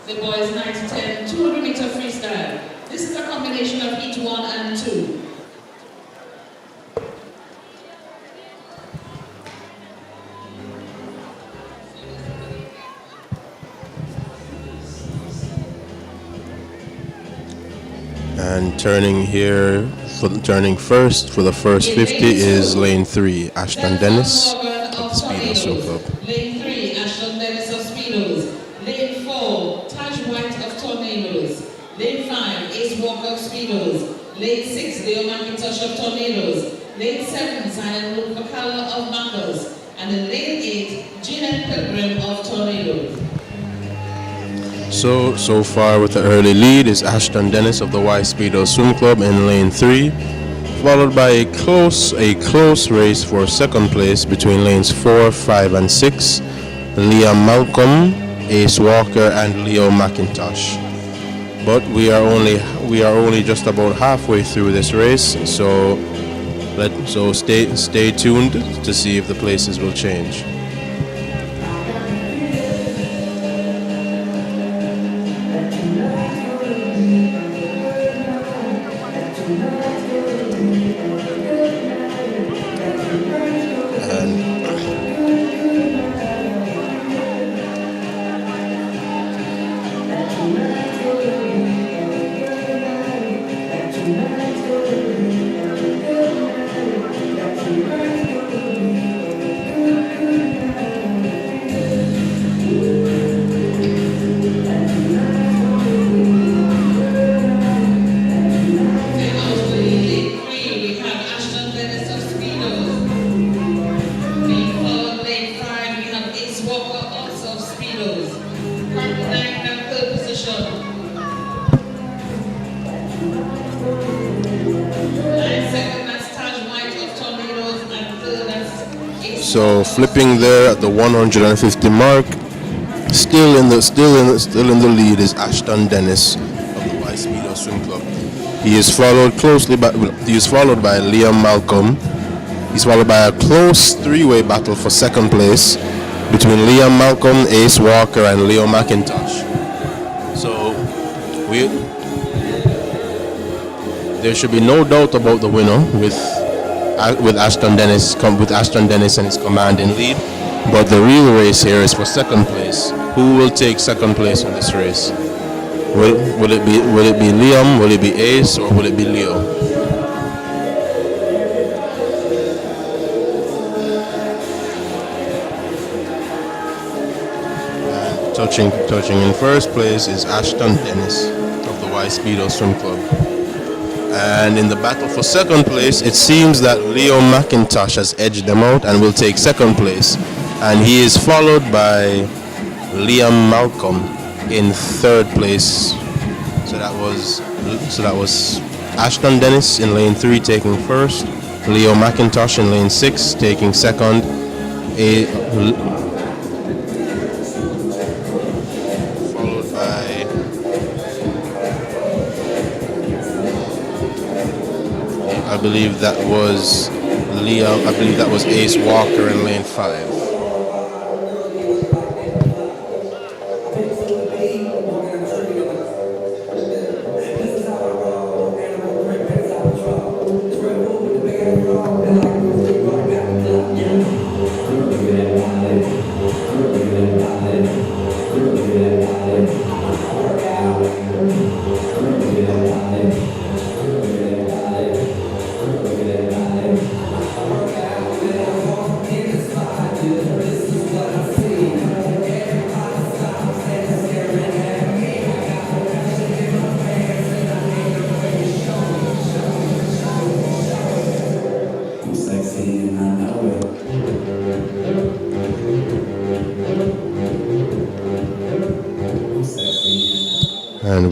The boys 9 to 10, 200 meter freestyle. This is a combination of heat 1 and 2. And turning first for the first 50 is lane 3, Ashton Dennis of the Speedo Swim Club. Lane 3, Ashton Dennis of Speedos. Lane 4, Taj White of Tornadoes. Lane 5, Ace Walker of Speedos. Lane 6, Leo McIntosh of Tornadoes. Lane 7, Zion Luke McCalla of Maccas. And in lane 8, Janet Pilgrim of Tornadoes. So far with the early lead is Ashton Dennis of the Y Speedo Swim Club in lane 3, followed by a close race for second place between lanes 4, 5, and 6. Liam Malcolm, Ace Walker, and Leo McIntosh. But we are only just about halfway through this race, so stay tuned to see if the places will change. So flipping there at the 150 mark, still in the lead is Ashton Dennis of the Y Speedo Swim Club. He is followed by Liam Malcolm. He's followed by a close three-way battle for second place between Liam Malcolm, Ace Walker, and Leo McIntosh. So there should be no doubt about the winner with Ashton Dennis and his command in lead. But the real race here is for second place. Who will take second place in this race? Will it be Liam? Will it be Ace? Or will it be Leo? And touching in first place is Ashton Dennis of the Y Speedo Swim Club. And in the battle for second place, it seems that Leo McIntosh has edged them out and will take second place. And he is followed by Liam Malcolm in third place. So that was Ashton Dennis in lane 3 taking first, Leo McIntosh in lane 6 taking second, followed by I believe that was Ace Walker in lane 5.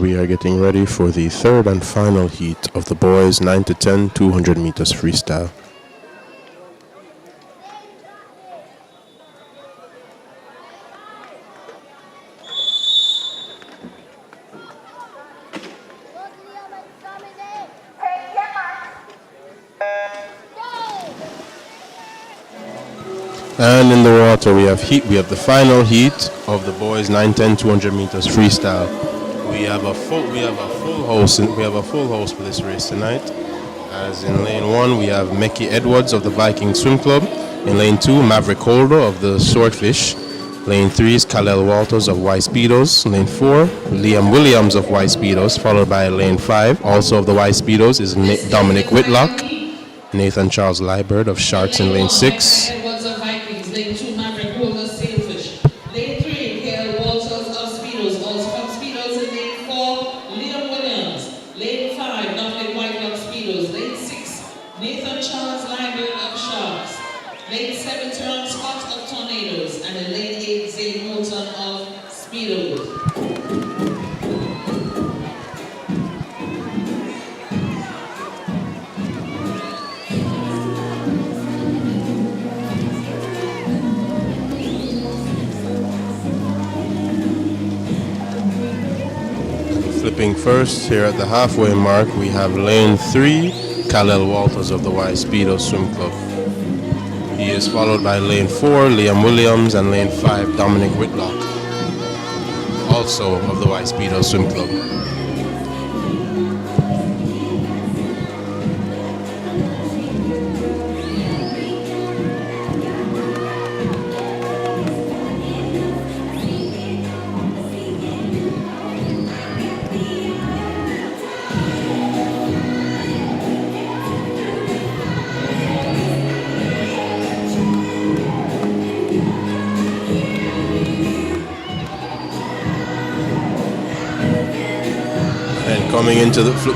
we are getting ready for the third and final heat of the boys 9 to 10 200 meters freestyle. And in the water we have the final heat of the boys 9 10 200 meters freestyle. We have a full host for this race tonight. As in lane 1 we have Mecky Edwards of the Viking Swim Club. In lane 2 Maverick Holder of the Swordfish. Lane 3 is Khalil Walters of Y Speedos. Lane 4 Liam Williams of Y Speedos, followed by lane 5 also of the Y Speedos is Dominic Whitlock. Nathan Charles Liebert of Sharks in lane 6. Lane 2, Maverick Holder, Sailfish. Lane 3, Khalil Walters of Speedos. Also from Speedos in lane 4, Liam Williams. Lane 5, Dominic Whitelock, Speedos. Lane 6, Nathan Charles Liebert of Sharks. Lane 7, Teron Scott of Tornadoes. And in lane 8, Zane Moulton of Speedos. Flipping first here at the halfway mark, we have lane 3, Khalil Walters of the Y Speedo Swim Club. He is followed by lane 4, Liam Williams, and lane 5, Dominic Whitlock, also of the Y Speedo Swim Club.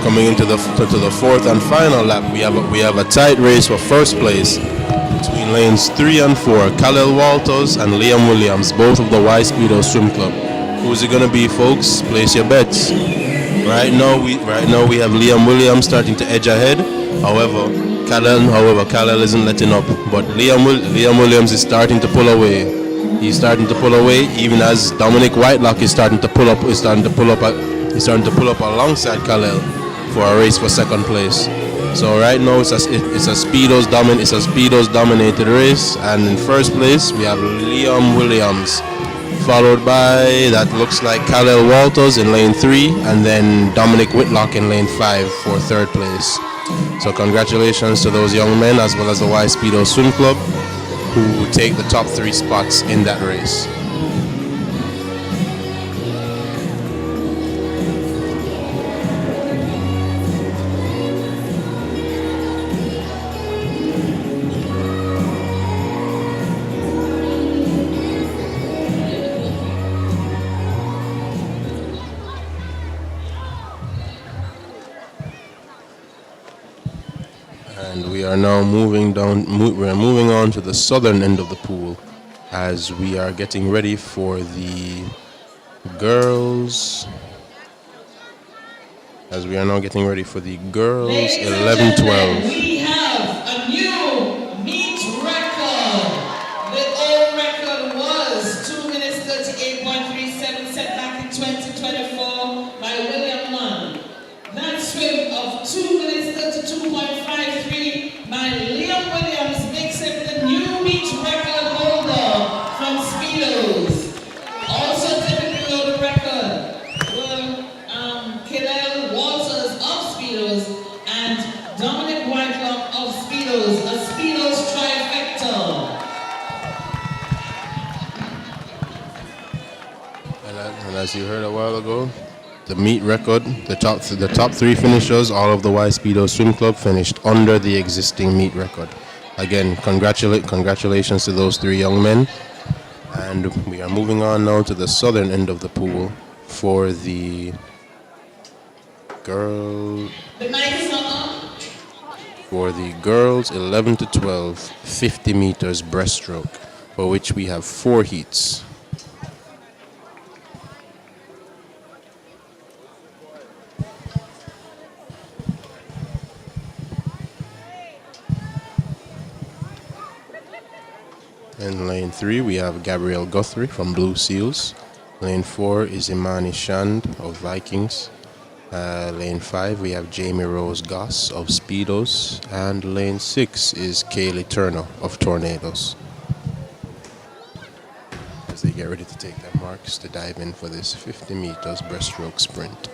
Coming into the fourth and final lap, we have a tight race for first place between lanes 3 and 4, Khalil Walters and Liam Williams, both of the Y Speedo Swim Club. Who's it gonna be, folks? Place your bets. Right now we have Liam Williams starting to edge ahead. However, Khalil isn't letting up, but Liam Williams is starting to pull away. He's starting to pull away, even as Dominic Whitelock is starting to pull up. He's starting to pull up alongside Khalil for a race for second place. So right now it's a Speedos dominated race, and in first place we have Liam Williams, followed by that looks like Khalil Walters in lane 3, and then Dominic Whitlock in lane 5 for third place. So congratulations to those young men as well as the Y Speedo Swim Club who take the top 3 spots in that race. And we are now moving on to the southern end of the pool as we are getting ready for the girls. As we are now getting ready for the girls 11-12. We have a new meet record. The old record was 2 minutes 38.37 set back in 2024 by William Munn. That swim of 2 minutes 32.53 by Liam Williams makes him the new meet record holder from Speedos. Also taking below the record were Khalil Walters of Speedos and Dominic Whitelock of Speedos, a Speedos trifecta. And as you heard a while ago, the meet record, the top 3 finishers, all of the Y Speedo Swim Club finished under the existing meet record. Again, congratulations to those 3 young men. And we are moving on now to the southern end of the pool for the girls 11-12 50 meters breaststroke, for which we have 4 heats. In lane 3, we have Gabrielle Guthrie from Blue Seals. Lane 4 is Imani Shand of Vikings. Lane 5, we have Jamie Rose Goss of Speedos. And lane 6 is Kaylee Turner of Tornadoes. As they get ready to take their marks to dive in for this 50 meters breaststroke sprint.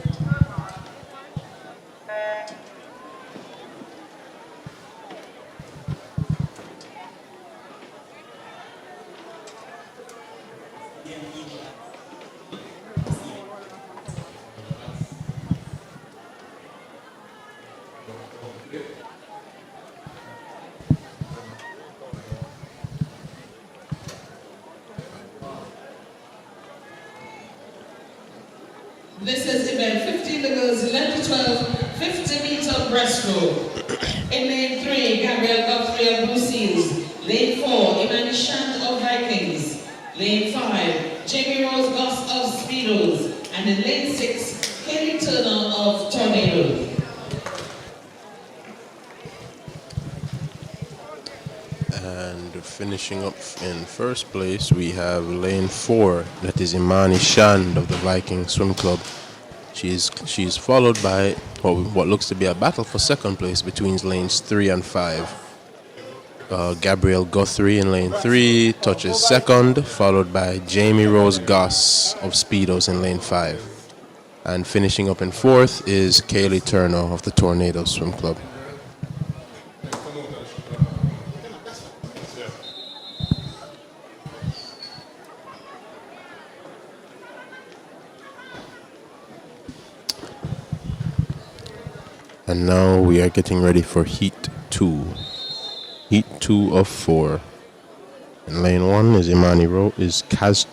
This is event 15, the girls 11 to 12, 50 meter breaststroke. In lane 3, Gabrielle Guthrie of Blue Seals. Lane 4, Imani Shand of Vikings. Lane 5, Jamie Rose Goss of Speedos. And in lane 6, Kaylee Turner of Tornadoes. And finishing up in first place, we have lane 4, that is Imani Shand of the Viking Swim Club. She's followed by what looks to be a battle for second place between lanes 3 and 5. Gabrielle Guthrie in lane 3 touches second, followed by Jamie Rose Goss of Speedos in lane 5. And finishing up in fourth is Kaylee Turner of the Tornado Swim Club. And now we are getting ready for Heat 2. Heat 2 of 4. In lane 1 is Kaz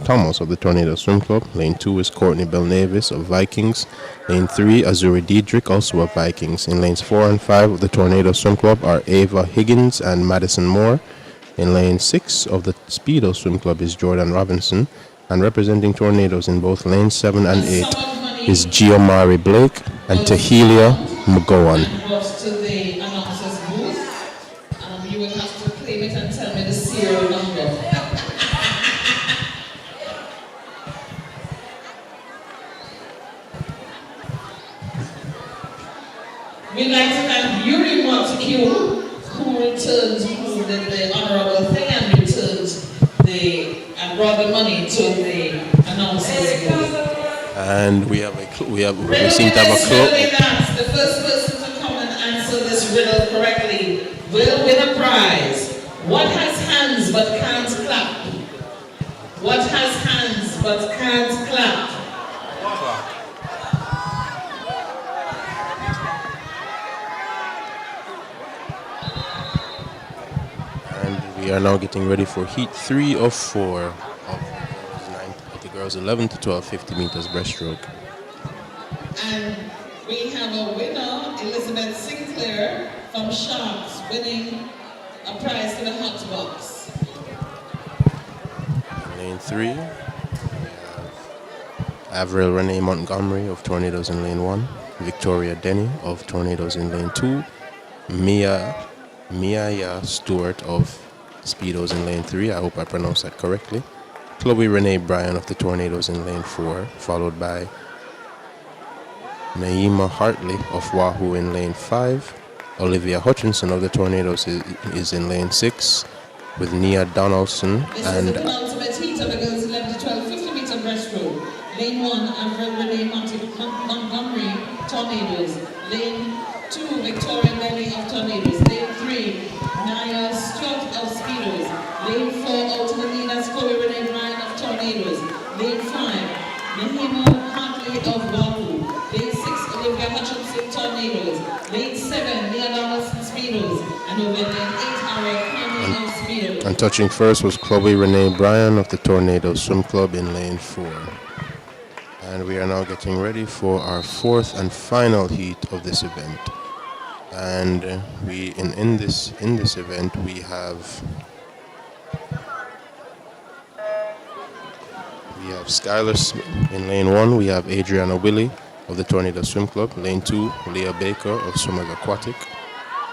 Thomas of the Tornado Swim Club. Lane 2 is Courtney Belnavis of Vikings. Lane 3, Azuri Diedrich, also of Vikings. In lanes 4 and 5 of the Tornado Swim Club are Ava Higgins and Madison Moore. In lane 6 of the Speedo Swim Club is Jordan Robinson. And representing Tornadoes in both lane 7 and 8 is Giomari Blake and Tahilia McGowan. To the announcer's booth. You will have to claim it and tell me the serial number. We'd like to thank Yuri Montague, who did the honorable thing and brought the money to the announcer's booth. And we seem to have a clue. The first person to come and answer this riddle correctly will win a prize. What has hands but can't clap? What has hands but can't clap? And we are now getting ready for Heat 3 of 4 of the girls 11 to 12 50 meters breaststroke. And we have a winner, Elizabeth Sinclair from Sharks, winning a prize to the hot box. Lane 3, we have Avril Renee Montgomery of Tornadoes in lane 1, Victoria Denny of Tornadoes in lane 2, Mia Stewart of Speedos in lane 3, I hope I pronounced that correctly, Chloe Renee Bryan of the Tornadoes in lane 4, followed by Naima Hartley of Wahoo in lane 5. Olivia Hutchinson of the Tornadoes is in lane 6 with Nia Donaldson. This is the penultimate heat of the girls 11 to 12 50 meter breaststroke. Lane 1, Avril Renee Montgomery, Tornadoes. Lane 2, Victoria Nelly of Tornadoes. Lane 3, Nia Stewart of Speedos. Lane 4, out in the lead as Chloe Renee Bryan of Tornadoes. Lane 5, Naima Hartley of Wahoo. Lane 6, Olivia Hutchinson, Tornadoes. Lane 7, Nia Donaldson, Speedos. And over lane 8, Ariel Carney of Speedos. And touching first was Chloe Renee Bryan of the Tornado Swim Club in lane 4. And we are now getting ready for our fourth and final heat of this event. And in this event we have Skylar Smith. In lane 1 we have Adriana Willie of the Tornado Swim Club. Lane 2, Leah Baker of Swimmers Aquatic.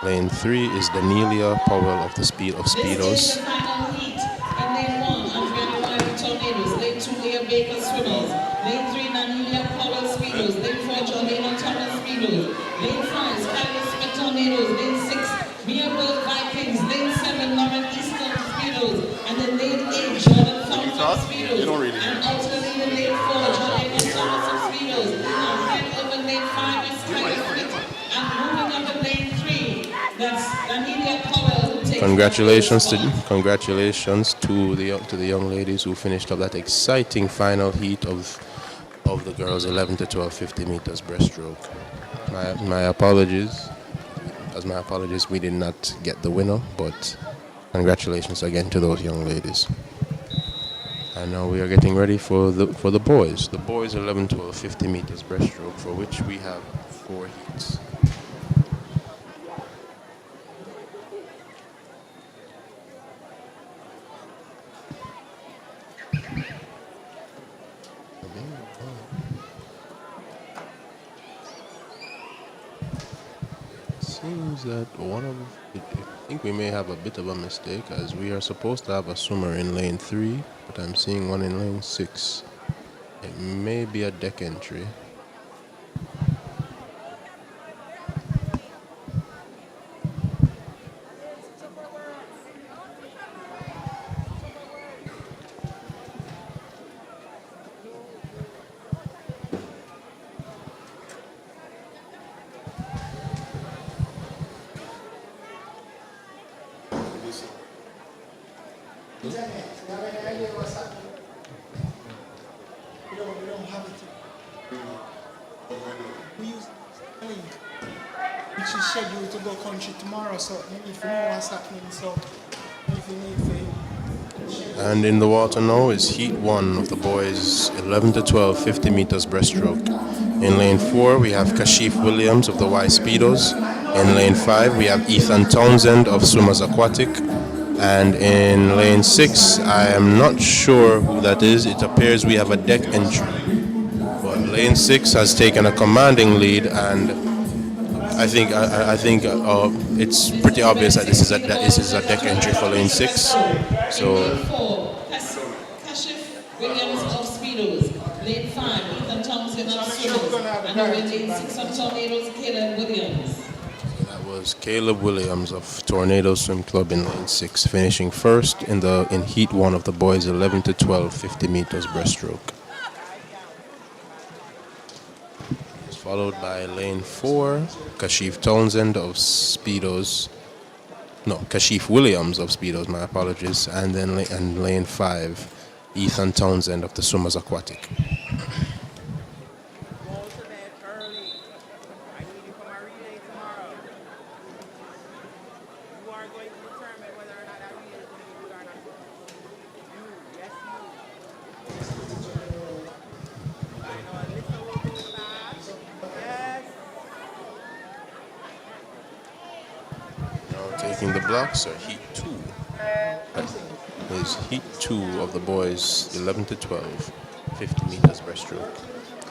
Lane 3 is Danielia Powell of the This is Speedos. the final heat. In lane 1, Andrea White Tornadoes. Lane 2, Leah Baker Swimmers. Lane 3, Danielia Powell Speedos. Lane 4, Jordana Thomas Speedos. Lane 5, Skylar Smith Tornadoes. Lane 6, Mia Gold Vikings. Lane 7, Lauren Easton Speedos. And then lane 8, Jordan Thompson Speedos. And out to the lead in lane 4, Jordana Thomas of Speedos. And then over lane 5 is Skylar Smith. And moving up in lane 3, that's Danielia Powell. Congratulations to the young ladies who finished up that exciting final heat of the girls 11 to 12 50 meters breaststroke. My apologies. We did not get the winner, but congratulations again to those young ladies. And now we are getting ready for the boys. The boys 11 to 12 50 meters breaststroke, for which we have 4 heats. Seems that I think we may have a bit of a mistake, as we are supposed to have a swimmer in lane 3, but I'm seeing one in lane 6. It may be a deck entry. We don't have it. We use the link, which is scheduled to go country tomorrow, so maybe if you know what's happening, so if you need to. And in the water now is heat 1 of the boys 11 to 12 50 meters breaststroke. In lane 4 we have Kashif Williams of the Y Speedos. In lane 5 we have Ethan Townsend of Swimmers Aquatic. And in lane 6, I am not sure who that is. It appears we have a deck entry. But lane 6 has taken a commanding lead, and I think it's pretty obvious that this is a deck entry for lane 6. So Kashif Williams of Speedos. Lane 5, Ethan Thompson of Swimmers. And over lane 6 of Tornadoes, Caleb Williams. Was Caleb Williams of Tornado Swim Club in lane 6, finishing first in heat 1 of the boys 11 to 12 50 meters breaststroke. Followed by lane 4, Kashif Townsend of Speedos. No, Kashif Williams of Speedos, my apologies. And then lane 5, Ethan Townsend of the Swimmers Aquatic. Taking the blocks are heat 2. Is heat 2 of the boys 11 to 12 50 meters breaststroke.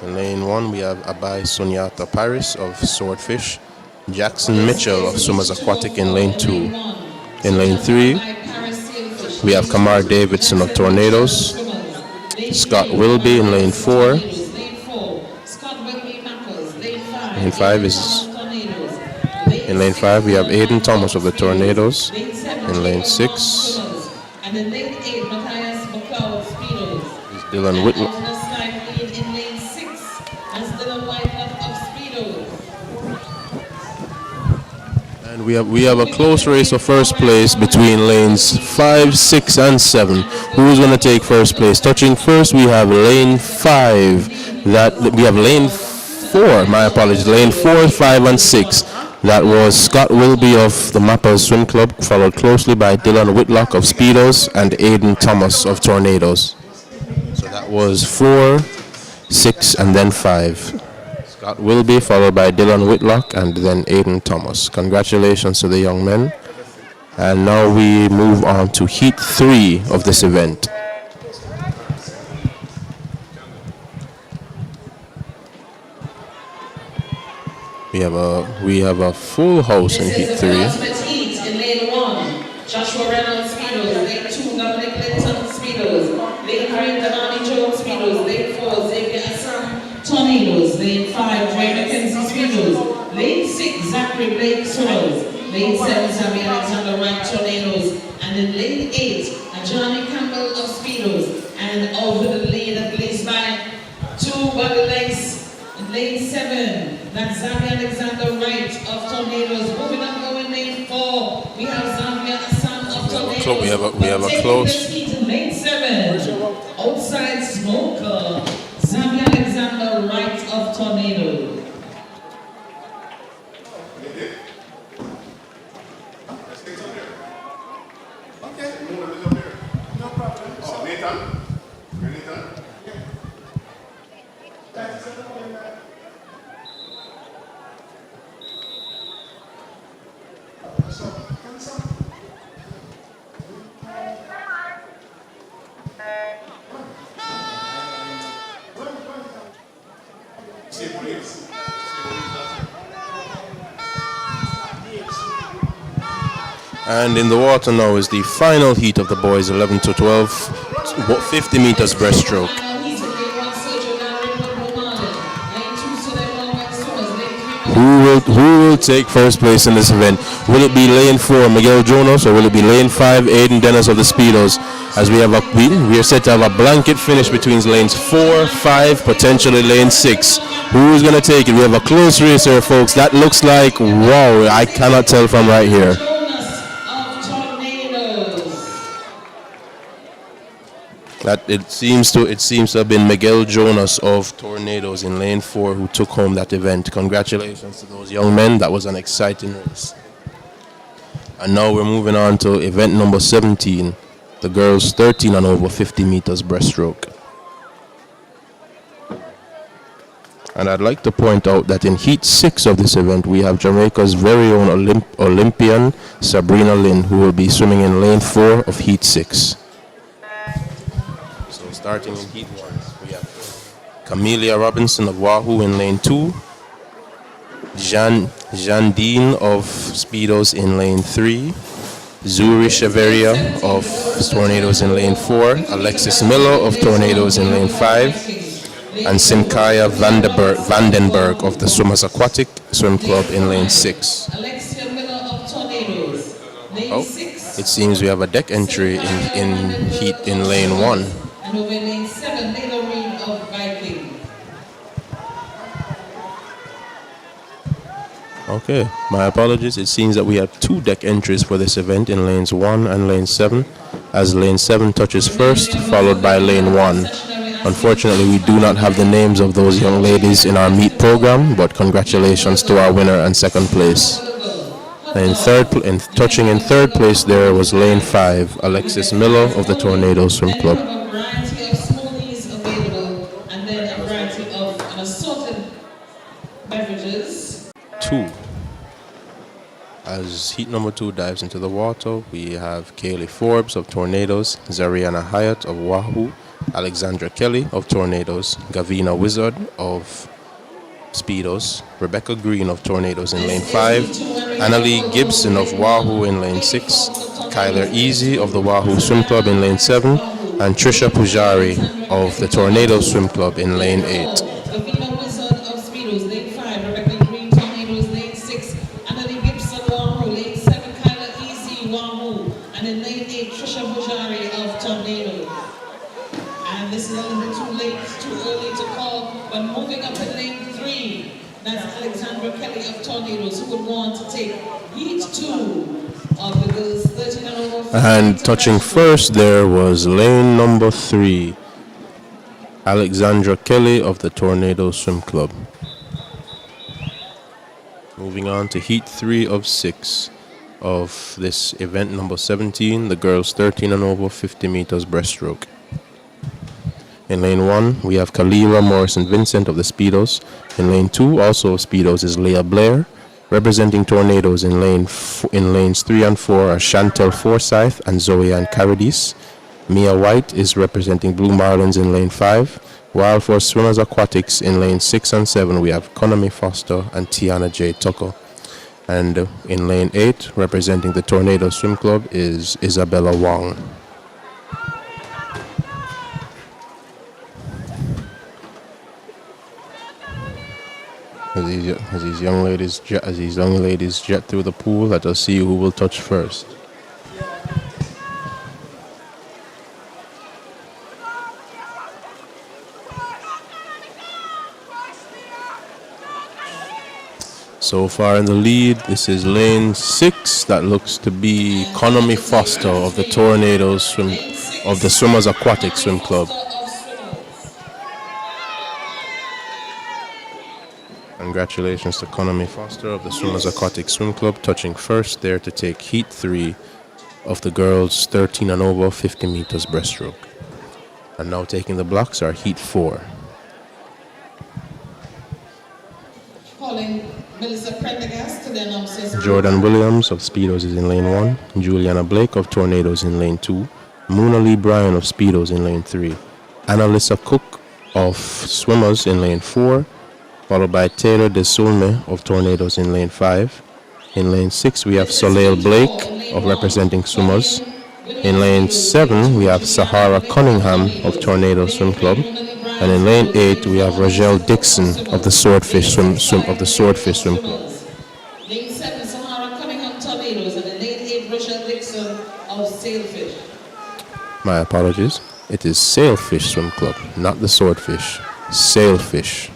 In lane 1 we have Abai Sunyata Paris of Swordfish, Jackson Mitchell of Swimmers Aquatic in lane 2. In lane 3 we have Kamar Davidson of Tornadoes, Scott Wilby in lane 4. In lane 5 we have Aiden Thomas of the Tornadoes. In lane 6 and in lane 8, Matthias McLeod Speedos. is Dylan Whitlock. In lane 6 as Dylan Whitlock of Speedos. And we have a close race for first place between lanes 5, 6, and 7. Who's going to take first place? Touching first, we have lane 5. Lane 4. My apologies. Lane 4, 5, and 6. That was Scott Wilby of the Mappers Swim Club, followed closely by Dylan Whitlock of Speedos and Aiden Thomas of Tornadoes. So that was 4, 6, and then 5. Scott Wilby, followed by Dylan Whitlock, and then Aiden Thomas. Congratulations to the young men. And now we move on to Heat 3 of this event. We have a full house in This heat is the 3. penultimate heat in lane 1. Joshua Reynolds Speedos. Lane 2, Dominic Linton Speedos. Lane 3, Damani Jones Speedos. Lane 4, Xavier Assam Tornadoes. Lane 5, Dre McKenzie Speedos. Lane 6, Zachary Blake Swimmers. Lane 7, Xavier Alexander Wright Tornadoes. And in lane 8, Johnny Campbell of Speedos. And over the lead that leads by 2 body lengths. In lane 7, that's Xavier Alexander Wright of Tornadoes. Moving on, going lane 4, we have Xavier Assam of Tornadoes. We have a close. In lane 7, outside smoker, Xavier Alexander Wright of Tornadoes. And in the water now is the final heat of the boys, 11 to 12, 50 meters breaststroke. Who will take first place in this event? Will it be lane 4, Miguel Jonas, or will it be lane 5, Aiden Dennis of the Speedos? As we are set to have a blanket finish between lanes 4, 5, potentially lane 6. Who is going to take it? We have a close race here, folks. That looks like, wow, I cannot tell from right here. That it seems to have been Miguel Jonas of Tornadoes in lane 4 who took home that event. Congratulations to those young men. That was an exciting race. And now we're moving on to event number 17, the girls 13 and over 50 meters breaststroke. And I'd like to point out that in heat 6 of this event, we have Jamaica's very own Olympian Sabrina Lynn, who will be swimming in lane 4 of heat 6. Starting in heat 1, we have Camelia Robinson of Wahoo in lane 2, Jandine of Speedos in lane 3, Zuri Cheveria of Tornadoes in lane 4, Alexis Miller of Tornadoes in lane 5, and Simkaya Vandenberg of the Swimmers Aquatic Swim Club in lane 6. Oh, it seems we have a deck entry in lane 1. And over lane 7, Layla Reed of Viking. Okay, my apologies. It seems that we have 2 deck entries for this event in lanes 1 and lane 7, as lane 7 touches first, followed by lane 1. Unfortunately, we do not have the names of those young ladies in our meet program, but congratulations to our winner and second place. And touching in third place there was lane 5, Alexis Miller of the Tornado Swim Club. Beverages. 2. As heat number 2 dives into the water, we have Kaylee Forbes of Tornadoes, Zariana Hyatt of Wahoo, Alexandra Kelly of Tornadoes, Gavina Wizard of Speedos, Rebecca Green of Tornadoes in lane 5, Annalie Gibson of Wahoo in lane 6, Kyler Easy of the Wahoo Swim Club in lane 7, and Trisha Pujari of the Tornado Swim Club in lane 8. And touching first there was lane number 3, Alexandra Kelly of the Tornado Swim Club. Moving on to heat 3 of 6 of this event number 17, the girls 13 and over 50 meters breaststroke. In lane 1, we have Kalira Morrison Vincent of the Speedos. In lane 2, also of Speedos, is Leah Blair. Representing Tornadoes in lanes 3 and 4 are Chantel Forsyth and Zoe Ann Caradis. Mia White is representing Blue Marlins in lane 5. While for swimmers aquatics in lane 6 and 7, we have Konami Foster and Tiana J. Tucker. And in lane 8, representing the Tornado Swim Club, is Isabella Wong. As these young ladies jet through the pool, let us see who will touch first. So far in the lead, this is lane 6. That looks to be Konami Foster of the of the Swimmers Aquatic Swim Club. Congratulations to Konami Foster of the Swimmers Aquatic Swim Club, touching first there to take heat 3 of the girls 13 and over 50 meters breaststroke. And now taking the blocks are heat 4. Jordan Williams of Speedos is in lane 1. Juliana Blake of Tornadoes in lane 2. Muna Lee Bryan of Speedos in lane 3. Annalisa Cook of Swimmers in lane 4. Followed by Taylor De Sulme of Tornadoes in lane 5. In lane 6 we have Soleil Blake of representing Swimmers. In lane 7 we have Sahara Cunningham of Tornado Swim Club. And in lane 8 we have Rogel Dixon of the Swordfish Swim Club. Lane 7 Sahara Cunningham Tornadoes, and in lane 8 Rogel Dixon of Sailfish. My apologies. It is Sailfish Swim Club, not the Swordfish. Sailfish.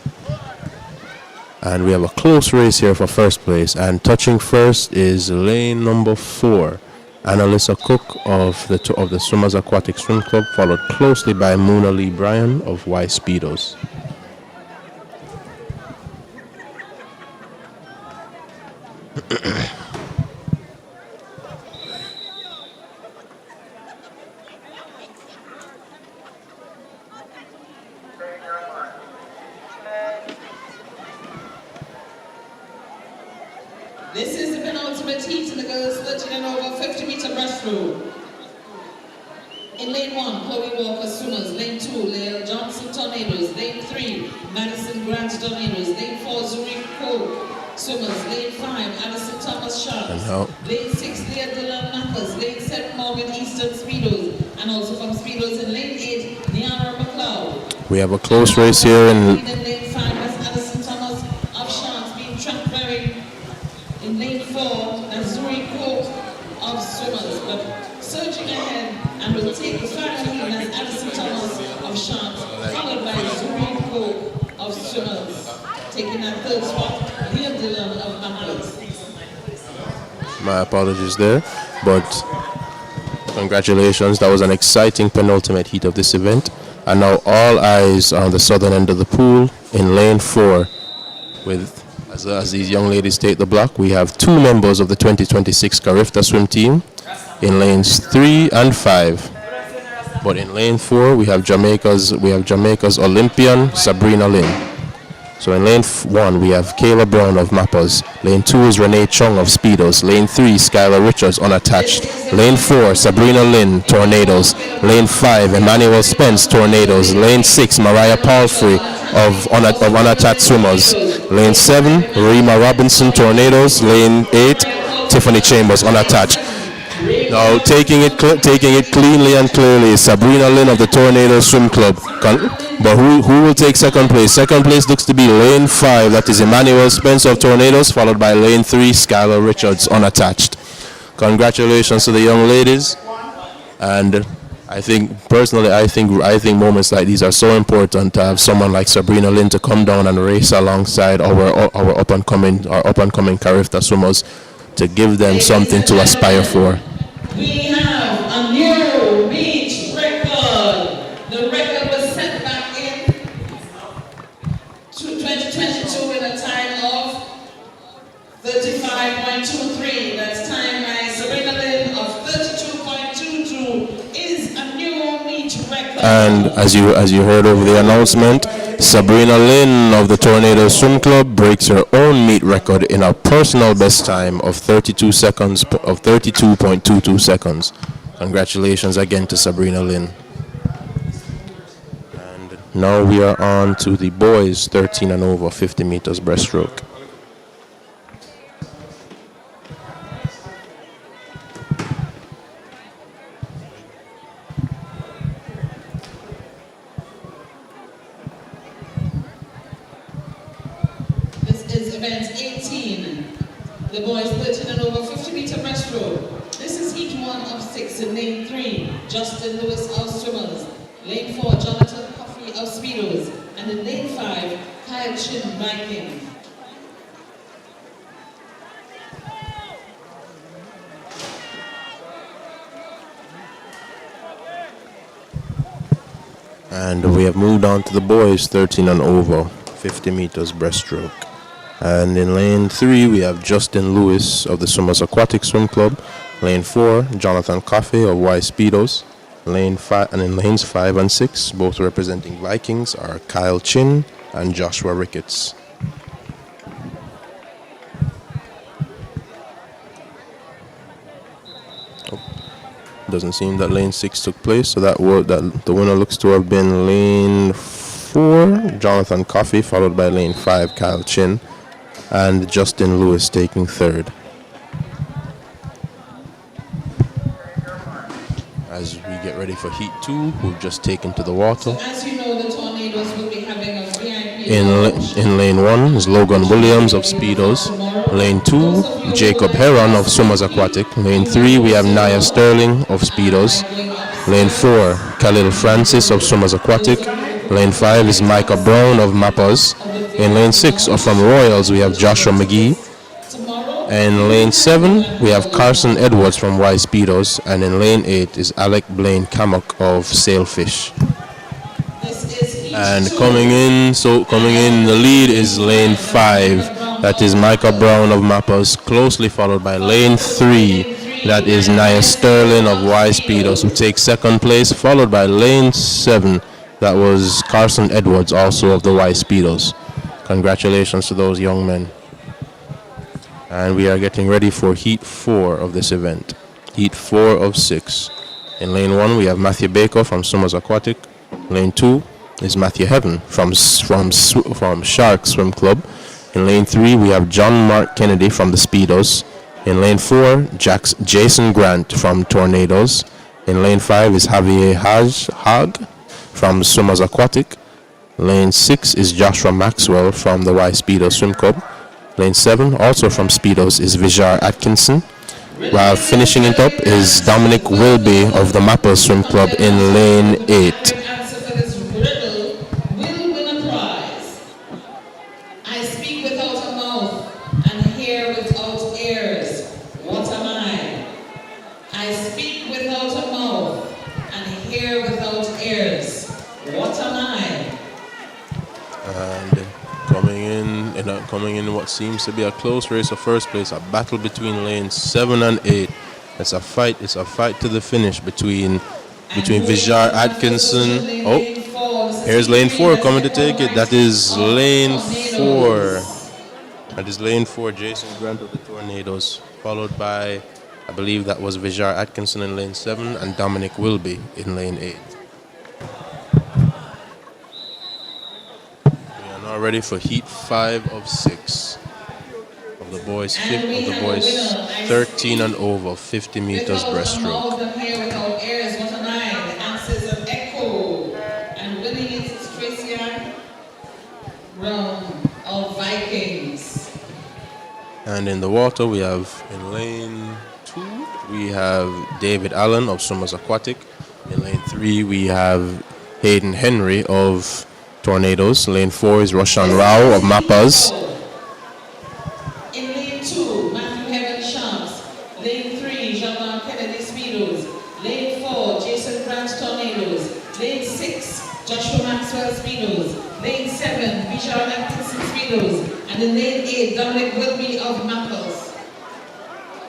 And we have a close race here for first place. And touching first is lane number 4, Annalisa Cook of the Swimmers Aquatic Swim Club, followed closely by Muna Lee Bryan of Y Speedos. This is the penultimate heat in the girls 13 and over 50 meter breaststroke. In lane 1, Chloe Walker Swimmers. Lane 2, Lael Johnson Tornadoes. Lane 3, Madison Grant Tornadoes. Lane 4, Zurich Cole Swimmers. Lane 5, Addison Thomas Sharks. Lane 6, Leah Dillon Knackers. Lane 7, Morgan Eastern Speedos. And also from Speedos in lane 8, Niara McLeod. We have a close race here in lane 5 has Addison Thomas of Sharks being tracked very. In lane 4, that's Zurich Cole of Swimmers. But surging ahead and will take the final lead as Addison Thomas of Sharks, followed by Zurich Cole of Swimmers. Taking that third spot, Leah Dillon of Knackers. My apologies there, but congratulations. That was an exciting penultimate heat of this event. And now all eyes are on the southern end of the pool in lane 4. With as these young ladies take the block, we have 2 members of the 2026 Carifta swim team in lanes 3 and 5. But in lane 4 we have Jamaica's Olympian Sabrina Lynn. So in lane 1 we have Kayla Brown of Mappers. Lane 2 is Renee Chung of Speedos. Lane 3 Skylar Richards unattached. Lane 4 Sabrina Lynn Tornadoes. Lane 5 Emmanuel Spence Tornadoes. Lane 6 Mariah Palfrey of unattached swimmers. Lane 7 Rima Robinson Tornadoes. Lane 8 Tiffany Chambers unattached. Now taking it cleanly and clearly is Sabrina Lynn of the Tornado Swim Club. But who will take second place? Second place looks to be lane 5. That is Emmanuel Spence of Tornadoes, followed by lane 3 Skylar Richards unattached. Congratulations to the young ladies. And I think personally, I think moments like these are so important to have someone like Sabrina Lynn to come down and race alongside our up and coming Carifta swimmers, to give them something to aspire for. We have a new beach record. The record was set back in 2022 with a time of 35.23. That's time by Sabrina Lynn of 32.22 is a new beach record. And as you heard over the announcement, Sabrina Lynn of the Tornado Swim Club breaks her own meet record in her personal best time of 32.22 seconds. Congratulations again to Sabrina Lynn. And Now we are on to the boys 13 and over 50 meters breaststroke. This is event 18, the boys 13 and over 50 meter breaststroke. This is heat 1 of 6 in lane 3, Justin Lewis of swimmers. Lane 4, Jonathan Coffey of speedos. And in lane 5, Kyle Chin Viking. And we have moved on to the boys 13 and over 50 meters breaststroke. And in lane 3 we have Justin Lewis of the Swimmers Aquatic Swim Club. Lane 4, Jonathan Coffey of Y Speedos. Lane 5, and in lanes 5 and 6, both representing Vikings, are Kyle Chin and Joshua Ricketts. Doesn't seem that lane 6 took place, so that the winner looks to have been lane 4, Jonathan Coffey, followed by lane 5, Kyle Chin, and Justin Lewis taking third. As we get ready for heat 2, who've just taken to the water. So as you know, the Tornadoes will be having a VIP. In lane 1 is Logan Williams of Speedos. Lane 2, Jacob Heron of Swimmers Aquatic. Lane 3, we have Nia Sterling of Speedos. Lane 4, Khalil Francis of Swimmers Aquatic. Lane 5 is Micah Brown of Mappers. In lane 6, or from Royals, we have Joshua McGee. And lane 7, we have Carson Edwards from Y Speedos. And in lane 8 is Alec Blaine Cammock of Sailfish. And coming in, the lead is lane 5. That is Micah Brown of Mappers, closely followed by lane 3. That is Nia Sterling of Y Speedos, who takes second place, followed by lane 7. That was Carson Edwards, also of the Y Speedos. Congratulations to those young men. And we are getting ready for heat 4 of this event. Heat 4 of 6. In lane 1, we have Matthew Baker from Swimmers Aquatic. Lane 2 is Matthew Heaven from Shark Swim Club. In lane 3, we have John Mark Kennedy from the Speedos. In lane 4, Jason Grant from Tornadoes. In lane 5 is Javier Haag from Swimmers Aquatic. Lane 6 is Joshua Maxwell from the Y Speedo Swim Club. Lane 7, also from Speedos, is Vijar Atkinson. While finishing it up is Dominic Wilby of the Maple Swim Club in lane 8. Answer for this riddle will win a prize. I speak without a mouth and hear without ears. What am I? I speak without a mouth and hear without ears. What am I? And coming in what seems to be a close race of first place, a battle between lanes 7 and 8. It's a fight to the finish between Vijar Atkinson. Oh, here's lane 4 coming to take it. That is lane 4. That is lane 4, Jason Grant of the Tornadoes, followed by, I believe that was Vijar Atkinson in lane 7 and Dominic Wilby in lane 8. Ready for heat 5 of 6 of the boys 13 and over 50 meters breaststroke. And winning is Tracy Brown of Vikings. And in the water we have in lane 2 we have David Allen of Swimmers Aquatic. In lane 3 we have Hayden Henry of Tornadoes. Lane 4 is Roshan Rao of Mappers. In lane 2, Matthew Heaven Shams. Lane 3, Jean-Marc Kennedy Speedos. Lane 4, Jason Grant Tornadoes. Lane 6, Joshua Maxwell Speedos. Lane 7, Vijar Atkinson Speedos. And in lane 8, Dominic Wilby of Mappers.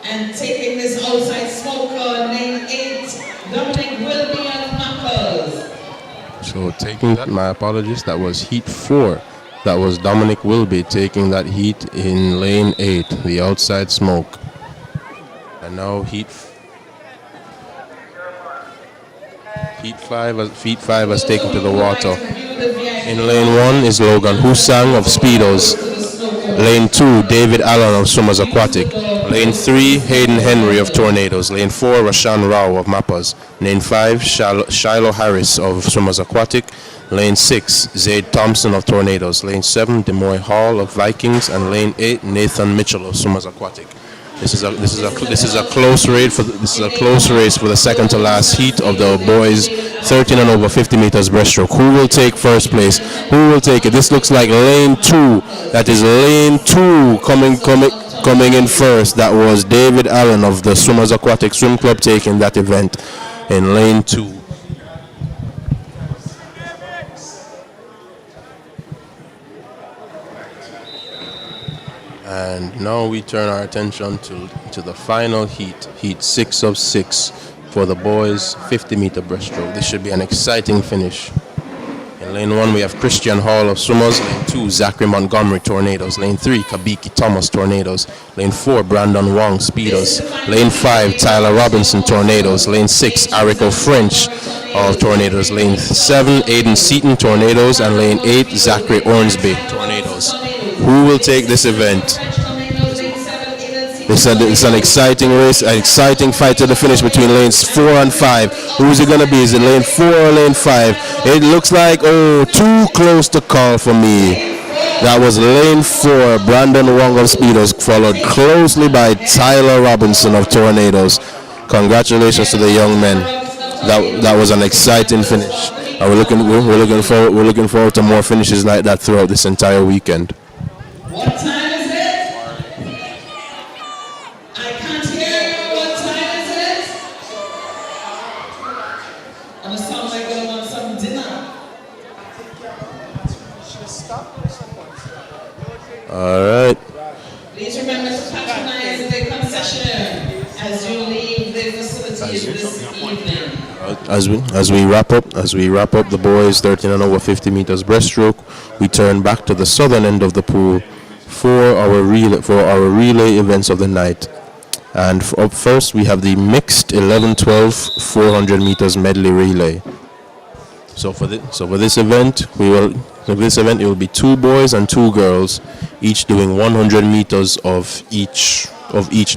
And taking this outside smoker, lane 8, Dominic Wilby of Mappers. So taking that, my apologies, that was heat 4. That was Dominic Wilby taking that heat in lane 8, the outside smoke. And now heat 5 has taken to the water. In lane 1 is Logan Husang of Speedos. Lane 2, David Allen of Swimmers Aquatic. Lane 3, Hayden Henry of Tornadoes. Lane 4, Rashan Rao of Mappas. Lane 5, Shiloh Harris of Swimmers Aquatic. Lane 6, Zaid Thompson of Tornadoes. Lane 7, Demoy Hall of Vikings. And lane 8, Nathan Mitchell of Swimmers Aquatic. This is a close race for the second to last heat of the boys 13 and over 50 meters breaststroke. Who will take first place? Who will take it? This looks like lane 2. That is lane 2 coming in first. That was David Allen of the Swimmers Aquatic Swim Club taking that event in lane 2. And now we turn our attention to the final heat 6 of 6 for the boys 50 meter breaststroke. This should be an exciting finish. In lane 1 we have Christian Hall of Swimmers. Lane 2, Zachary Montgomery Tornadoes. Lane 3, Kabiki Thomas Tornadoes. Lane 4, Brandon Wong Speedos. Lane 5, Tyler Robinson Tornadoes. Lane 6, Arico French of Tornadoes. Lane 7, Aiden Seaton Tornadoes. And lane 8, Zachary Ornsby Tornadoes. Who will take this event? It's an exciting race, an exciting fight to the finish between lanes 4 and 5. Who is it going to be? Is it lane 4 or lane 5? It looks like, too close to call for me. That was lane 4, Brandon Wong of Speedos, followed closely by Tyler Robinson of Tornadoes. Congratulations to the young men. That was an exciting finish. And we're looking forward to more finishes like that throughout this entire weekend. What time is it? I can't hear you. What time is it? I'm gonna sound like I want some dinner. All right. Please remember to patronize the concessionaire as you leave the facilities this evening. As we wrap up the boys 13 and over 50 meters breaststroke, we turn back to the southern end of the pool for our relay events of the night. And up first we have the mixed 11-12 400 meters medley relay. So for this event it will be 2 boys and 2 girls, each doing 100 meters of each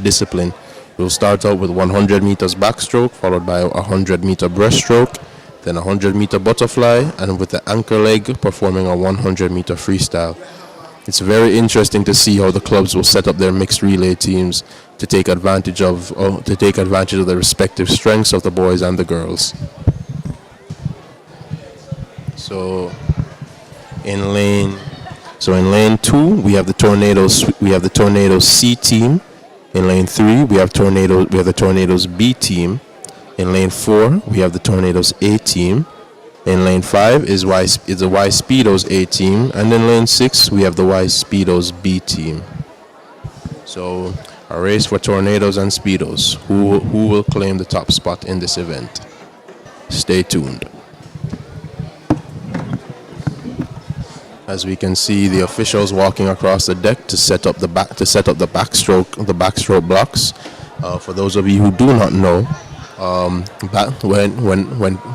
discipline. We'll start out with 100 meters backstroke, followed by a 100 meter breaststroke, then a 100 meter butterfly, and with the anchor leg performing a 100 meter freestyle. It's very interesting to see how the clubs will set up their mixed relay teams to take advantage of the respective strengths of the boys and the girls. So in lane 2 we have the Tornadoes C team. In lane 3 we have the Tornadoes B team. In lane 4 we have the Tornadoes A team. In lane 5 is the Y Speedos A team, and in lane 6 we have the Y Speedos B team. So a race for Tornadoes and Speedos. Who will claim the top spot in this event? Stay tuned. As we can see, the officials walking across the deck to set up the backstroke blocks. For those of you who do not know,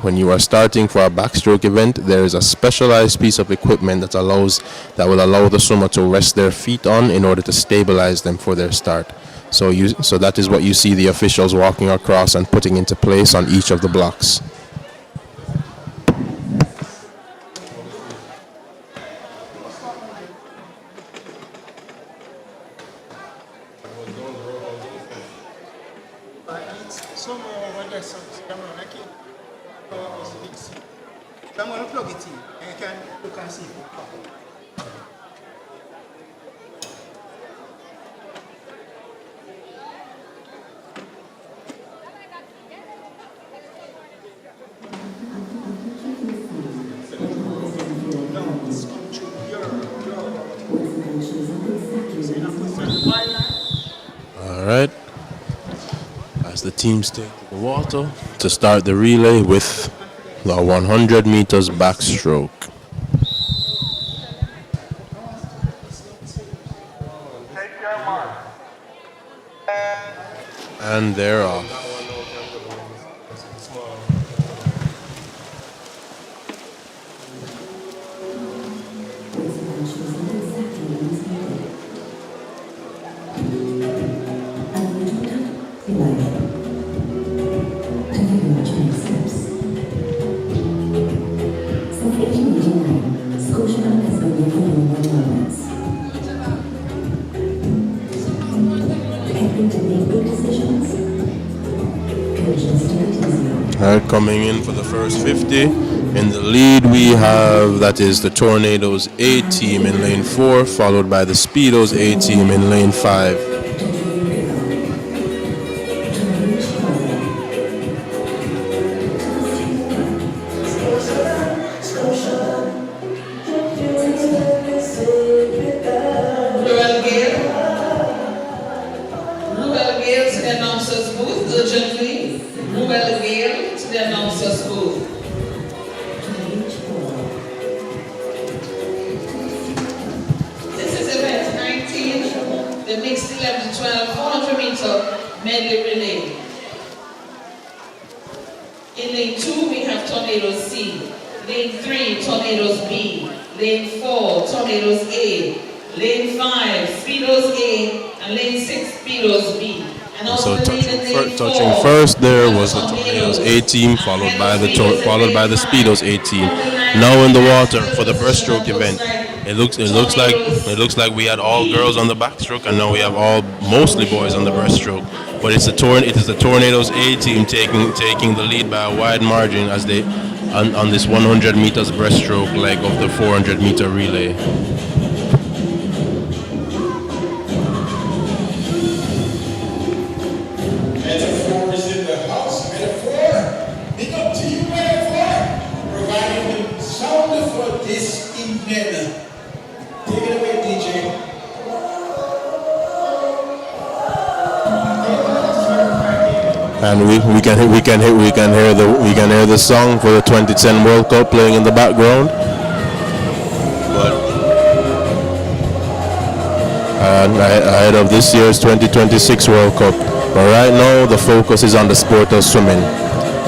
when you are starting for a backstroke event, there is a specialized piece of equipment that will allow the swimmer to rest their feet on in order to stabilize them for their start. So that is what you see the officials walking across and putting into place on each of the blocks. I'm going to plug it in and you can look and see. All right. As the teams take the water to start the relay with the 100 meters backstroke. Take your mark. And they're off. All right, coming in for the first 50. In the lead, we have, that is the Tornadoes A team in lane 4, followed by the Speedos A team in lane 5. The mixed 11 to 12 400 meter medley relay. In lane 2 we have Tornadoes C, lane 3 Tornadoes B, lane 4 Tornadoes A, lane 5 Speedos A, and lane 6 Speedos B. And also so touching first there was the Tornadoes A team, followed by the Speedos A team. Now in the water for the breaststroke event. It looks like we had all girls on the backstroke, and now we have all mostly boys on the breaststroke. But it is the Tornadoes A team taking the lead by a wide margin as they on this 100 meters breaststroke leg of the 400 meter relay. Metaphor is in the house. Metaphor, big up to you, Metaphor, providing the sound for this evening. Take it away, DJ. And we can hear the song for the 2010 World Cup playing in the background. But ahead of this year's 2026 World Cup. But right now the focus is on the sport of swimming,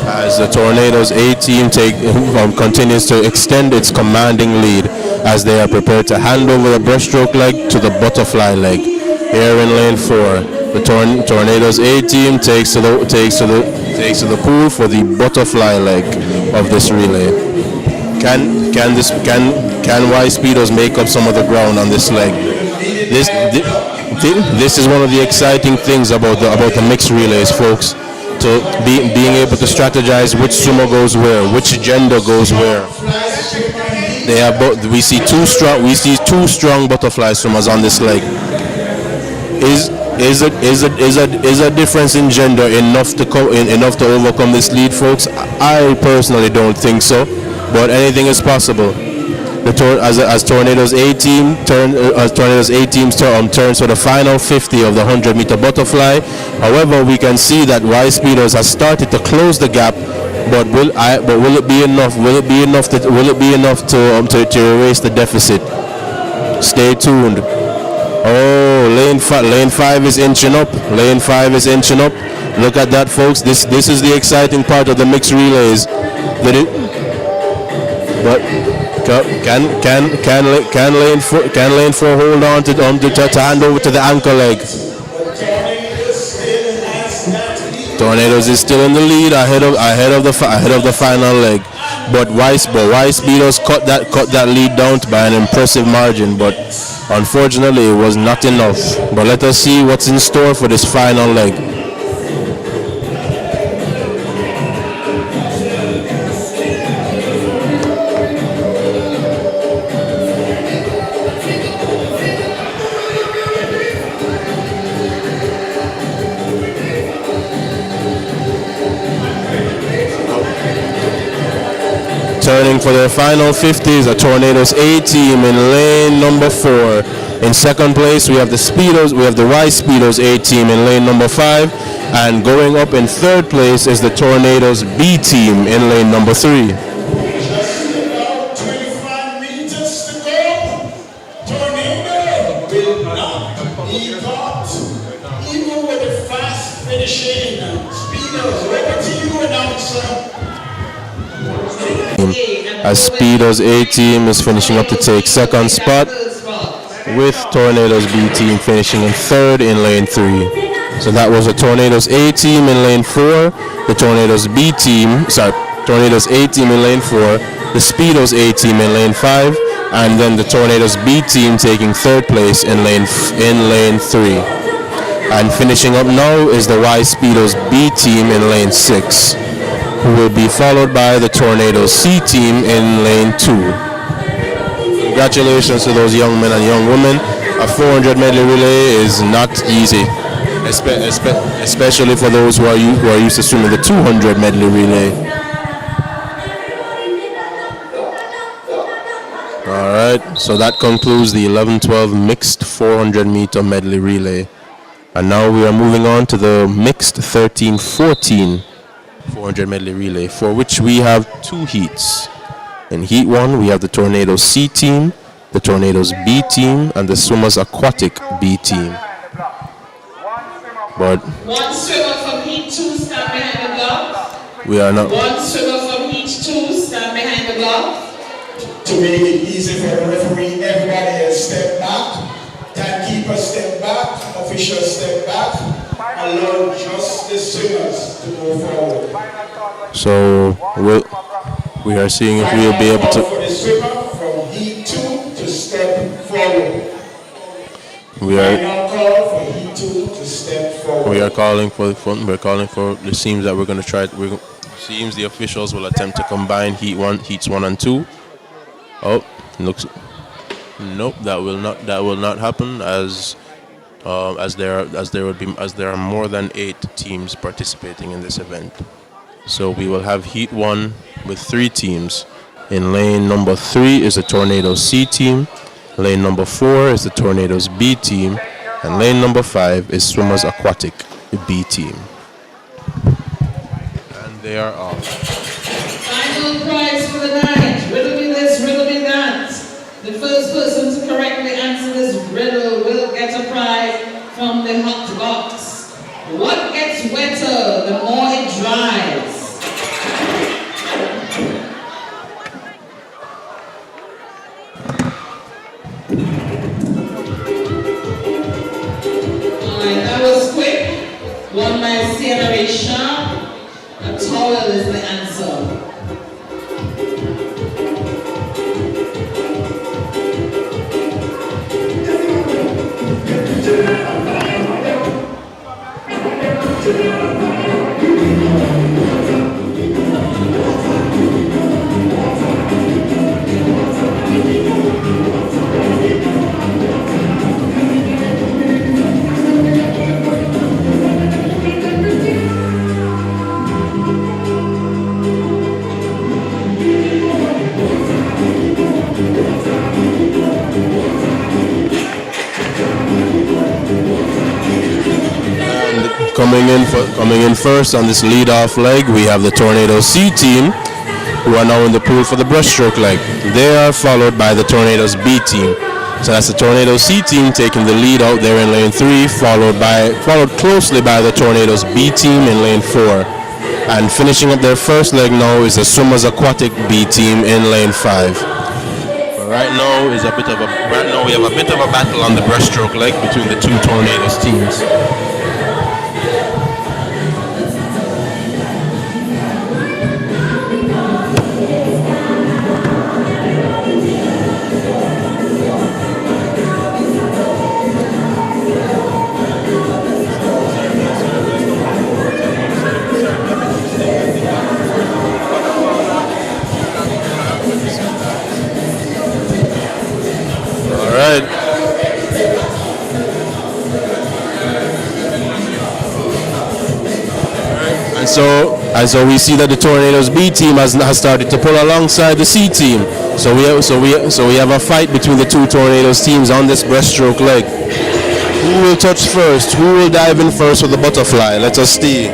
as the Tornadoes A team continues to extend its commanding lead as they are prepared to hand over the breaststroke leg to the butterfly leg. Here in lane 4, the Tornadoes A team takes to the pool for the butterfly leg of this relay. Can Y Speedos make up some of the ground on this leg? This is one of the exciting things about the mixed relays, folks. To being able to strategize which swimmer goes where, which gender goes where. They have both. We see two strong butterfly swimmers on this leg. Is a difference in gender enough to overcome this lead, folks? I personally don't think so, but anything is possible. As Tornadoes A team turns for the final 50 of the 100 meter butterfly. However, we can see that Y Speedos has started to close the gap, but will it be enough? Will it be enough to erase the deficit? Stay tuned. Oh, lane 5 is inching up. Lane 5 is inching up. Look at that, folks. This is the exciting part of the mixed relays. But can lane 4 hold on to hand over to the anchor leg? Tornadoes is still in the lead ahead of the final leg. But Y Speedos cut that lead down by an impressive margin, but unfortunately it was not enough. But let us see what's in store for this final leg. Turning for their final 50s, a Tornadoes A team in lane number 4. In second place, we have the Y Speedos A team in lane number 5. And going up in third place is the Tornadoes B team in lane number 3. Just about 25 meters to go. Tornado will not be caught. Even with the fast finishing Speedos. Over to you, announcer. As Speedos A team is finishing up to take second spot, with Tornadoes B team finishing in third in lane 3. So that was the Tornadoes A team in lane 4, the Tornadoes Tornadoes A team in lane 4, the Speedos A team in lane 5, and then the Tornadoes B team taking third place in lane 3. And finishing up now is the Y Speedos B team in lane 6, who will be followed by the Tornado C team in lane 2. Congratulations to those young men and young women. A 400 medley relay is not easy, especially for those who are used to swimming the 200 medley relay. All right, so that concludes the 11-12 mixed 400 meter medley relay. And now we are moving on to the mixed 13-14 400 medley relay, for which we have 2 heats. In heat 1, we have the Tornado C team, the Tornadoes B team, and the Swimmers Aquatic B team. But one swimmer from heat 2 stand behind the gloves. we are not. One swimmer from heat 2 stand behind the gloves. To make it easy for the referee, everybody has step back. Timekeeper step back. Official step back. Allow just the swimmers to move forward. So we are seeing if we will be able to. For the swimmer from heat 2 to step forward. We are. Final call for heat 2 to step forward. We are calling for. We're calling for. It seems that we're going to try. Seems the officials will attempt to combine heats 1 and 2. Oh, looks. Nope, that will not happen as there are more than 8 teams participating in this event. So we will have heat 1 with 3 teams. In lane number 3 is the Tornado C team. Lane number 4 is the Tornadoes B team, and lane number 5 is Swimmers Aquatic B team. And they are off. Final prize for the night. Riddle me this, riddle me that. The first person to correctly answer this riddle will get a prize from the hot box. What gets wetter the more it dries? Alright, that was quick. One by Sierra Sharp. A towel is the answer. Coming in first on this lead-off leg, we have the Tornado C team, who are now in the pool for the breaststroke leg. They are followed by the Tornadoes B team. So that's the Tornado C team taking the lead out there in lane 3, followed closely by the Tornadoes B team in lane 4. And finishing up their first leg now is the Swimmers Aquatic B team in lane 5. But right now we have a bit of a battle on the breaststroke leg between the 2 Tornadoes teams. And so we see that the Tornadoes B team has started to pull alongside the C team. So we have a fight between the 2 Tornadoes teams on this breaststroke leg. Who will touch first? Who will dive in first with the butterfly? Let us see.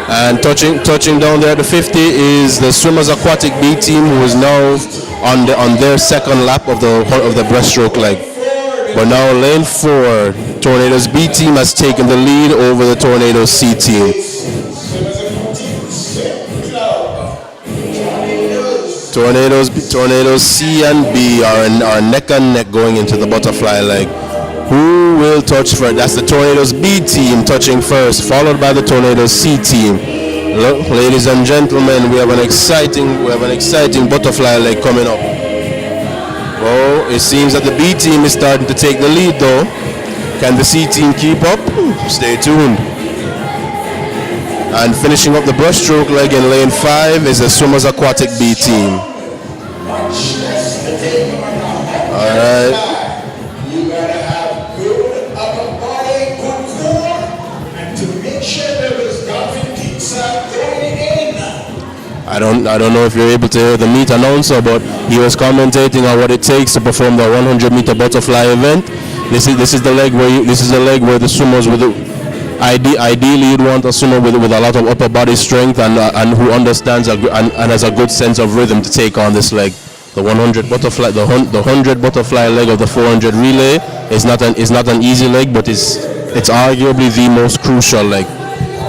And touching down there at the 50 is the Swimmers Aquatic B team, who is now on their second lap of the breaststroke leg. But now lane 4, Tornadoes B team has taken the lead over the Tornadoes C team. Tornadoes C and B are neck and neck going into the butterfly leg. Who will touch first? That's the Tornadoes B team touching first, followed by the Tornadoes C team. Look, ladies and gentlemen, we have an exciting butterfly leg coming up. Oh, it seems that the B team is starting to take the lead though. Can the C team keep up? Stay tuned. And finishing up the breaststroke leg in lane 5 is the Swimmers Aquatic B team. All right. You gotta have good upper body, good core, and to make sure that those dolphin kicks are going in. I don't know if you're able to hear the meet announcer, but he was commentating on what it takes to perform the 100-meter butterfly event. This is the leg where the swimmers with ideally you'd want a swimmer with a lot of upper body strength and who understands and has a good sense of rhythm to take on this leg. The 100 butterfly, the 100 butterfly leg of the 400 relay is not an easy leg, but it's arguably the most crucial leg.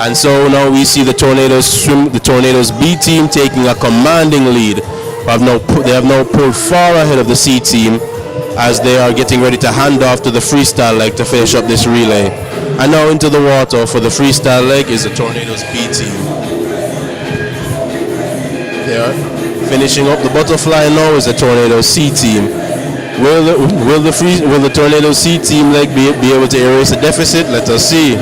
And so now we see the Tornadoes B team taking a commanding lead. They have now pulled far ahead of the C team as they are getting ready to hand off to the freestyle leg to finish up this relay. And now into the water for the freestyle leg is the Tornadoes B team. They are finishing up the butterfly now is the Tornadoes C team. Will the Tornadoes C team leg be able to erase the deficit? Let us see.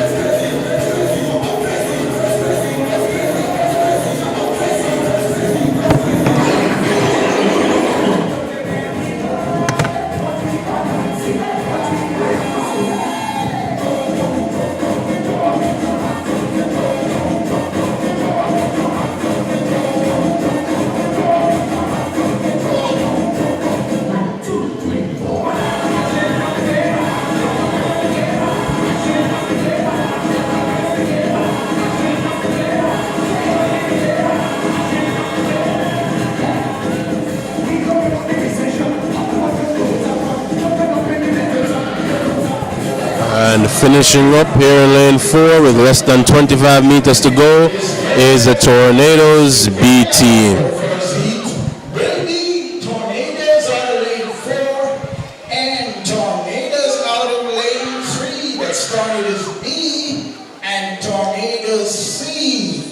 And finishing up here in lane 4 with less than 25 meters to go is the Tornadoes B team. Baby, Tornadoes out of lane 4 and Tornadoes out of lane 3. That's Tornadoes B and Tornadoes C.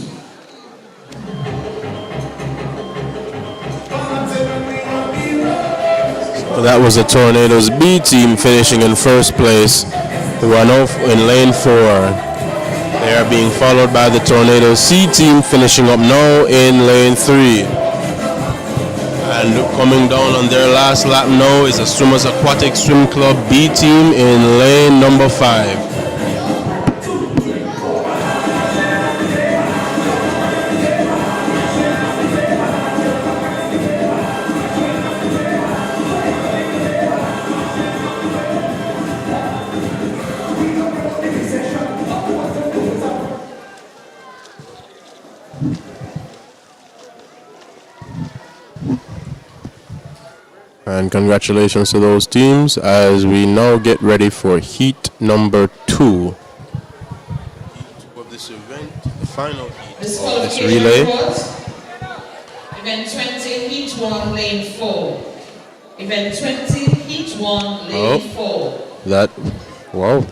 That was the Tornadoes B team finishing in first place, who are now in lane 4. They are being followed by the Tornadoes C team finishing up now in lane 3. And coming down on their last lap now is the Swimmers Aquatic Swim Club B team in lane number 5. And congratulations to those teams as we now get ready for heat number 2 of this event, the final heat of this relay. Event 20, heat 1, lane 4. Event 20, heat 1, lane 4.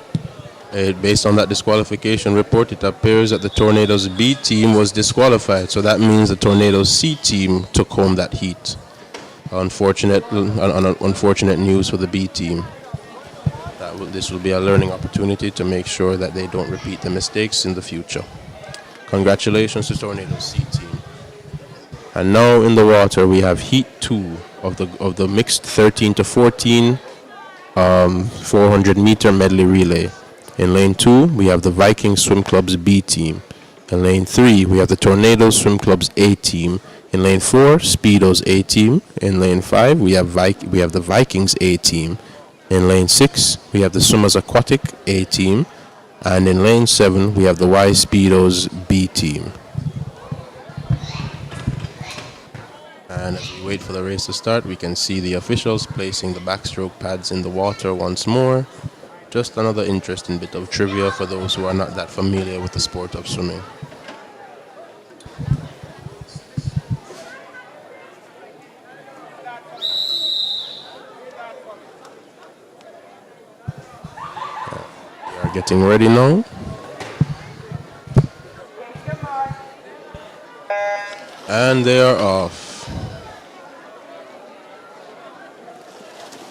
Based on that disqualification report, it appears that the Tornadoes B team was disqualified. So that means the Tornadoes C team took home that heat. Unfortunate news for the B team. This will be a learning opportunity to make sure that they don't repeat the mistakes in the future. Congratulations to Tornadoes C team. And now in the water we have heat 2 of the mixed 13 to 14 400 meter medley relay. In lane 2 we have the Viking Swim Club's B team. In lane 3 we have the Tornadoes Swim Club's A team. In lane 4, Speedo's A team. In lane 5, we have the Vikings A team. In lane 6, we have the Swimmers Aquatic A team. And in lane 7, we have the Y Speedo's B team. And as we wait for the race to start, we can see the officials placing the backstroke pads in the water once more. Just another interesting bit of trivia for those who are not that familiar with the sport of swimming. Getting ready now. And they are off.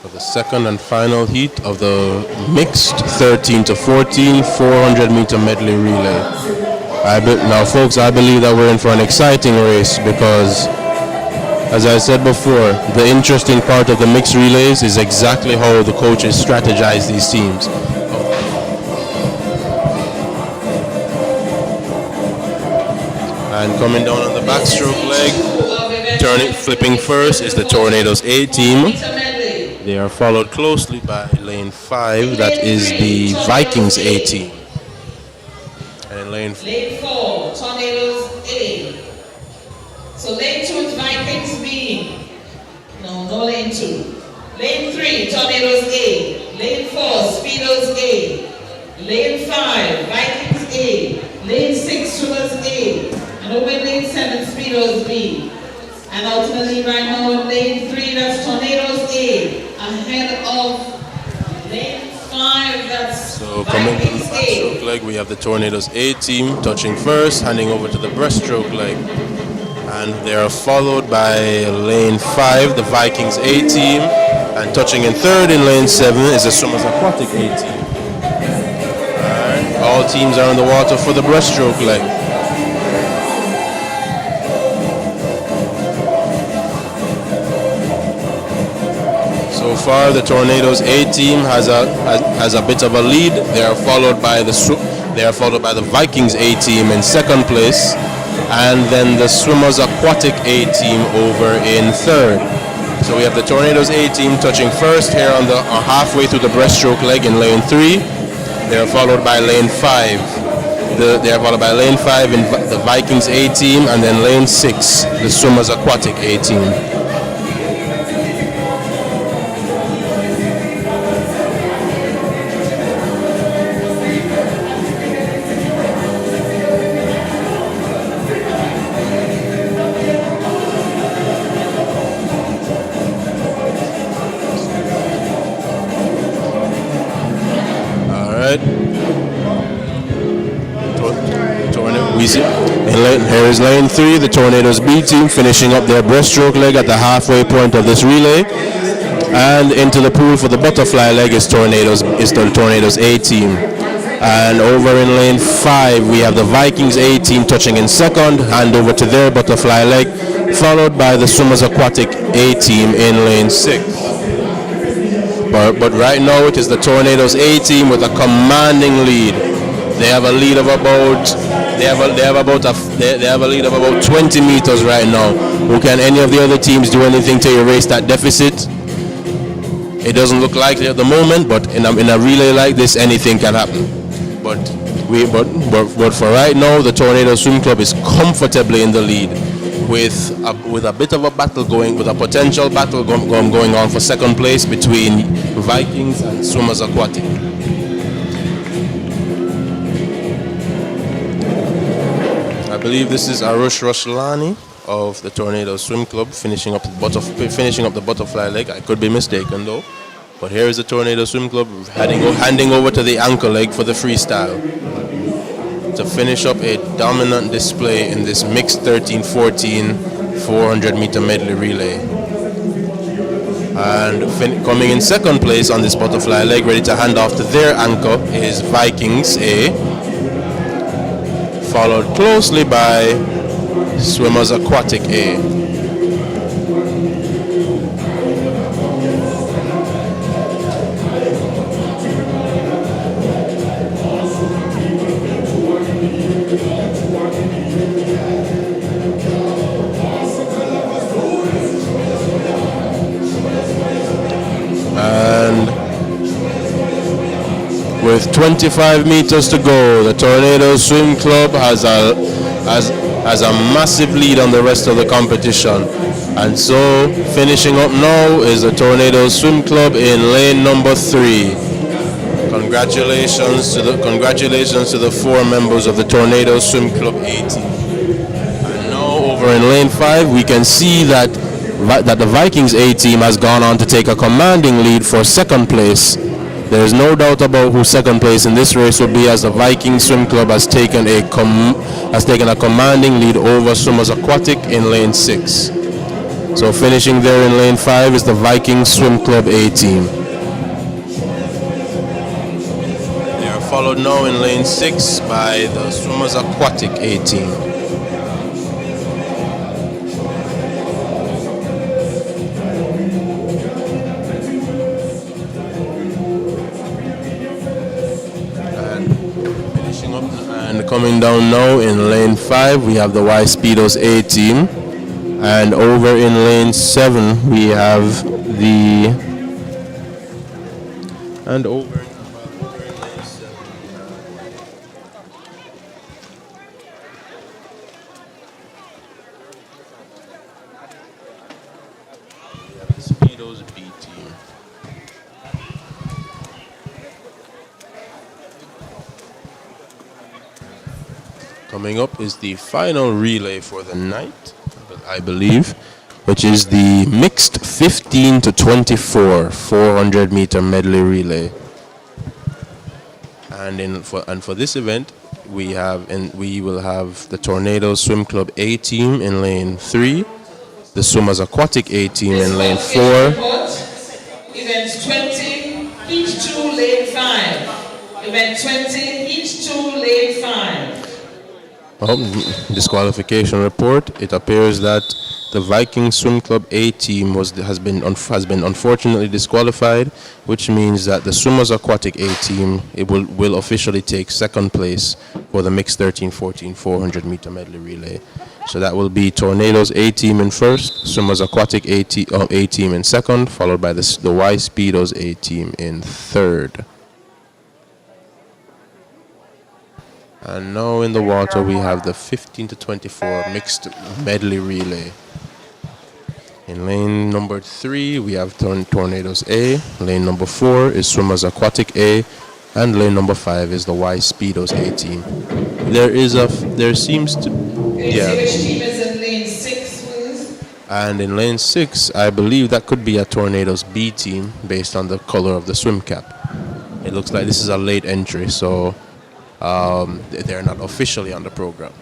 For The second and final heat of the mixed 13 to 14 400 meter medley relay. Now folks, I believe that we're in for an exciting race because, as I said before, the interesting part of the mixed relays is exactly how the coaches strategize these teams. And coming down on the backstroke leg, flipping first is the Tornadoes A team. They are followed closely by lane 5, that is the Vikings A team. And in lane 4, Tornadoes A. So lane 2 is Vikings B. No lane 2. Lane 3, Tornadoes A. Lane 4, Speedos A. Lane 5, Vikings A. Lane 6, Swimmers A. And over in lane 7, Speedos B. And out in the lead right now in lane 3, that's Tornadoes A. Ahead of lane 5, that's So coming from the backstroke leg, we have the Tornadoes A team touching first, handing over to the breaststroke leg. And they are followed by lane 5, the Vikings A team. And touching in third in lane 7 is the Swimmers Aquatic A team. Alright, all teams are in the water for the breaststroke leg. So far, the Tornadoes A team has a bit of a lead. They are followed by the Vikings A team in second place, and then the Swimmers Aquatic A team over in third. So we have the Tornadoes A team touching first here on the halfway through the breaststroke leg in lane 3. They are followed by lane 5. They are followed by lane 5 in the Vikings A team, and then lane 6, the Swimmers Aquatic A team. Here is lane 3, the Tornadoes B team finishing up their breaststroke leg at the halfway point of this relay. And into the pool for the butterfly leg is the Tornadoes A team. And over in lane 5, we have the Vikings A team touching in second, hand over to their butterfly leg, followed by the Swimmers Aquatic A team in lane 6. But right now it is the Tornadoes A team with a commanding lead. They have a lead of about 20 meters right now. Can any of the other teams do anything to erase that deficit? It doesn't look likely at the moment, but in a relay like this, anything can happen. But for right now, the Tornado Swim Club is comfortably in the lead, with a bit of a battle going, with a potential battle going on for second place between Vikings and Swimmers Aquatic. I believe this is Arush Rashlani of the Tornado Swim Club finishing up the butterfly leg. I could be mistaken though. But here is the Tornado Swim Club handing over to the anchor leg for the freestyle to finish up a dominant display in this mixed 13-14 400 meter medley relay. And coming in second place on this butterfly leg, ready to hand off to their anchor, is Vikings A, followed closely by Swimmers Aquatic A. And with 25 meters to go, the Tornado Swim Club has a massive lead on the rest of the competition. And so finishing up now is the Tornado Swim Club in lane number 3. Congratulations to the 4 members of the Tornado Swim Club A team. And now over in lane 5, we can see that the Vikings A team has gone on to take a commanding lead for second place. There is no doubt about who second place in this race will be, as the Vikings Swim Club has taken a commanding lead over Swimmers Aquatic in lane 6. So finishing there in lane 5 is the Viking Swim Club A team. They are followed now in lane 6 by the Swimmers Aquatic A team. And coming down now in lane 5, we have the Y Speedos A team. And over in lane 7, we have the... And over in lane 7, we have the Speedos B team. Coming up is the final relay for the night, I believe, which is the mixed 15 to 24 400 meter medley relay. And for this event, we will have the Tornadoes Swim Club A team in lane 3, the Swimmers Aquatic A team in lane 4. Event 20, each 2, lane 5. Event 20, each 2, lane 5. Disqualification report. It appears that the Viking Swim Club A team has been unfortunately disqualified, which means that the Swimmers Aquatic A team will officially take second place for the mixed 13-14 400 meter medley relay. So that will be Tornadoes A team in first, Swimmers Aquatic A team in second, followed by the Y Speedos A team in third. And now in the water we have the 15 to 24 mixed medley relay. In lane number 3 we have Tornadoes A, lane number 4 is Swimmers Aquatic A, and lane number 5 is the Y Speedos A team. There seems to Which team is in lane 6, please? And in lane 6 I believe that could be a Tornadoes B team based on the color of the swim cap. It looks like this is a late entry, so they're not officially on the program.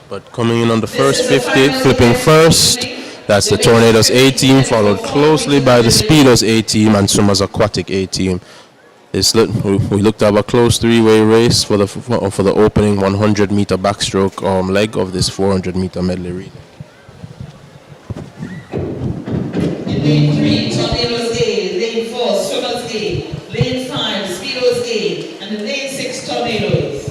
But coming in on the first 50, flipping first, that's the Tornadoes A team, followed closely by the Speedos A team and Swimmers Aquatic A team. We looked at a close three-way race for the opening 100 meter backstroke leg of this 400 meter medley relay. In lane 3, Tornadoes A, lane 4, Swimmers A, lane 5, Speedos A, and in lane 6, Tornadoes.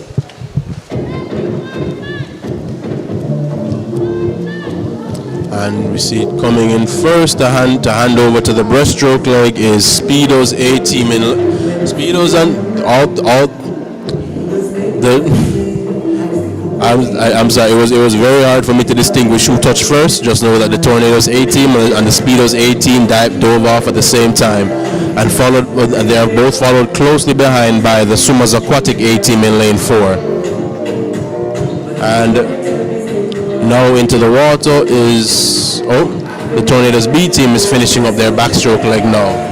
And we see it coming in first to hand over to the breaststroke leg is Speedos A team in Speedos and all the. I'm sorry. It was very hard for me to distinguish who touched first. Just know that the Tornadoes A team and the Speedos A team dove off at the same time, and they are both followed closely behind by the Swimmers Aquatic A team in lane 4. And now into the water is the Tornadoes B team is finishing up their backstroke leg now.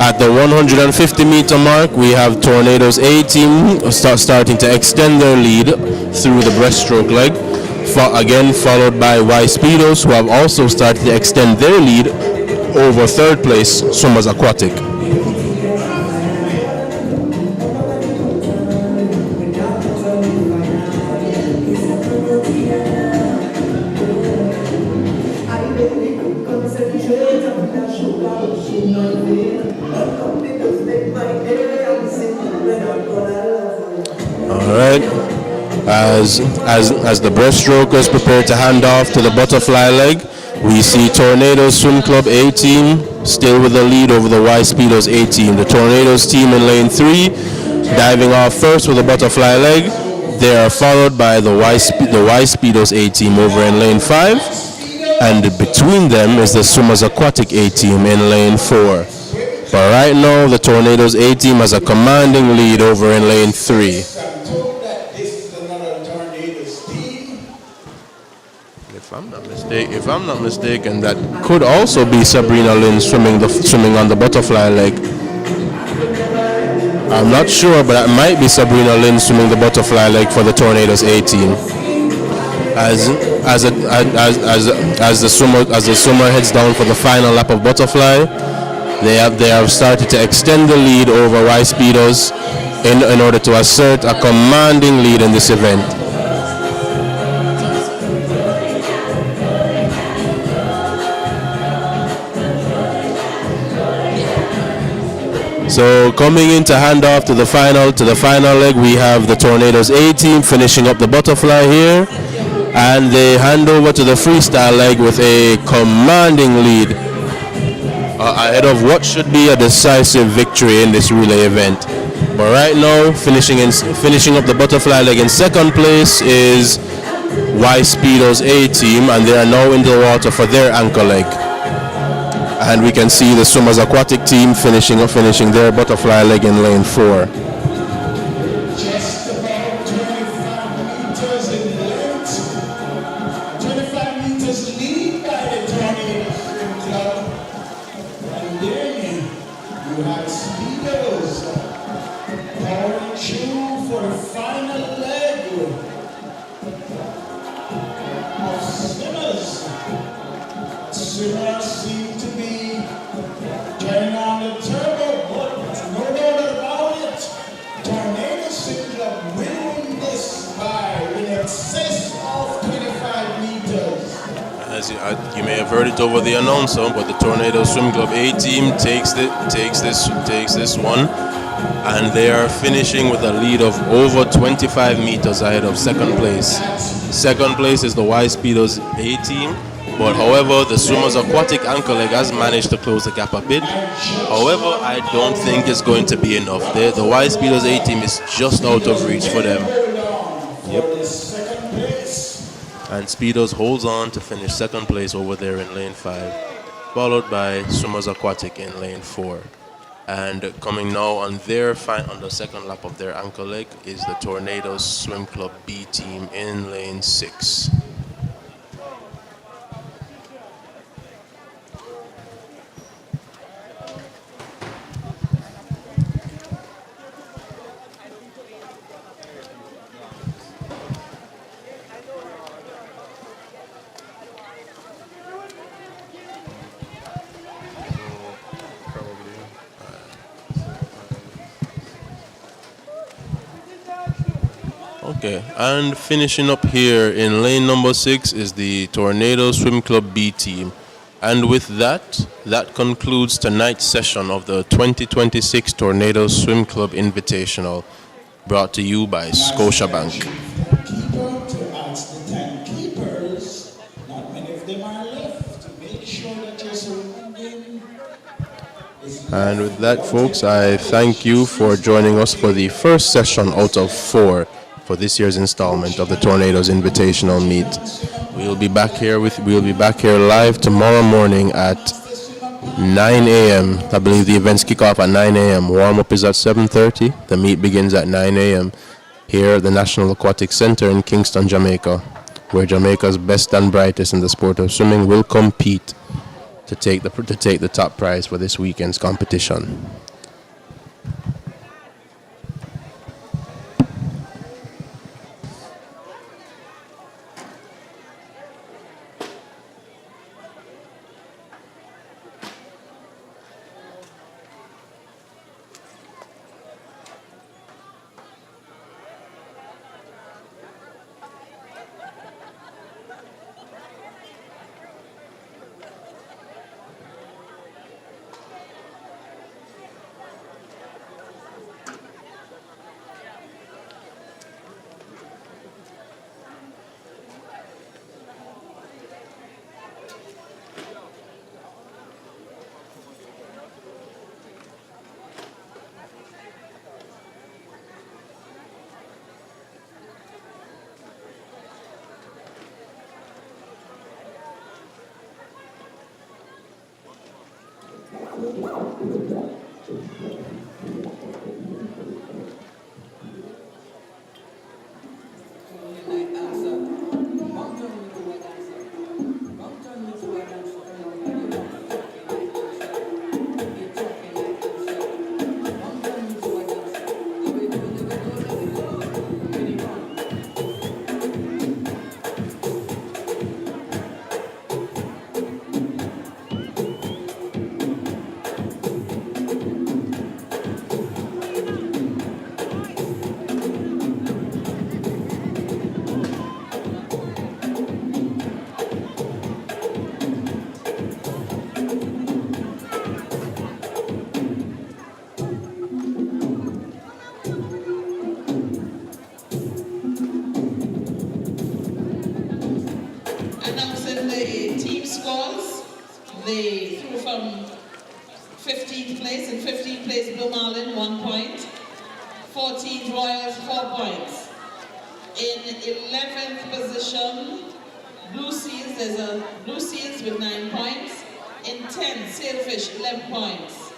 At the 150 meter mark, we have Tornadoes A team starting to extend their lead through the breaststroke leg, again followed by Y Speedos, who have also started to extend their lead over third place Swimmers Aquatic. Alright, as the breaststrokers prepare to hand off to the butterfly leg, we see Tornadoes Swim Club A team still with the lead over the Y Speedos A team. The Tornadoes team in lane 3 diving off first with a butterfly leg. They are followed by the Y Speedos A team over in lane 5, and between them is the Swimmers Aquatic A team in lane 4. But right now the Tornadoes A team has a commanding lead over in lane 3. If I'm not mistaken, that could also be Sabrina Lynn swimming on the butterfly leg. I'm not sure, but it might be Sabrina Lynn swimming the butterfly leg for the Tornadoes A team. As the swimmer heads down for the final lap of butterfly, they have started to extend the lead over Y Speedos in order to assert a commanding lead in this event. So coming in to hand off to the final leg, we have the Tornadoes A team finishing up the butterfly here, and they hand over to the freestyle leg with a commanding lead ahead of what should be a decisive victory in this relay event. But right now, finishing up the butterfly leg in second place is Y Speedo's A team, and they are now in the water for their anchor leg. And we can see the Swimmers Aquatic team finishing their butterfly leg in lane 4. Just about 25 meters in length, 25 meters lead by the Tornado Swim Club. And then you have Speedos powering through for the final leg of swimmers. Swimmers seem to be turning on the turbo, but no doubt about it. Tornado Swim Club will win this by in excess of 25 meters. As you may have heard it over the announcer, but the Tornado Swim Club A team takes this one, and they are finishing with a lead of over 25 meters ahead of second place. Second place is the Y Speedos A team. But however, the Swimmers Aquatic anchor leg has managed to close the gap a bit. However, I don't think it's going to be enough. The Y Speedos A team is just out of reach for them. Yep. And Speedos holds on to finish second place over there in lane 5, followed by Swimmers Aquatic in lane 4. And coming now on the second lap of their anchor leg is the Tornadoes Swim Club B team in lane 6. Okay, and finishing up here in lane number 6 is the Tornado Swim Club B team. And with that concludes tonight's session of the 2026 Tornado Swim Club Invitational, brought to you by Scotiabank. To ask the 10 keepers, not many of them are left, to make sure that your surrounding is. And with that, folks, I thank you for joining us for the first session out of 4 for this year's installment of the Tornadoes Invitational Meet. We'll be back here live tomorrow morning at 9 a.m. I believe the events kick off at 9 a.m. Warm-up is at 7:30. The meet begins at 9 a.m. here at the National Aquatic Center in Kingston, Jamaica, where Jamaica's best and brightest in the sport of swimming will compete to take the top prize for this weekend's competition. announcing the team scores. They threw from 15th place. In 15th place, Blue Marlin, 1 point. 14th Royals, 4 points. In 11th position, Blue Seals, there's a Blue Seals with 9 points. In 10th, Sailfish, 11 points.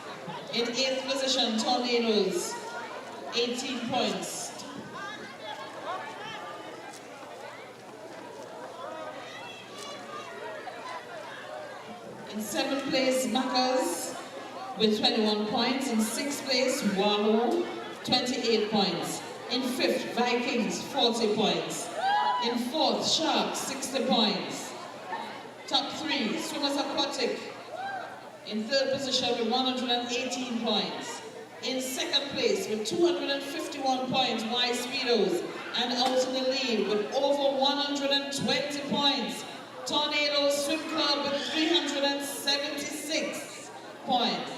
In 8th position, Tornadoes, 18 points. In 7th place, Maccas with 21 points. In 6th place, Wallow, 28 points. In 5th, Vikings, 40 points. In 4th, Sharks, 60 points. Top 3, Swimmers Aquatic in 3rd position with 118 points. In 2nd place with 251 points, Y Speedos, and out in the lead with over 120 points, Tornadoes Swim Club with 376 points.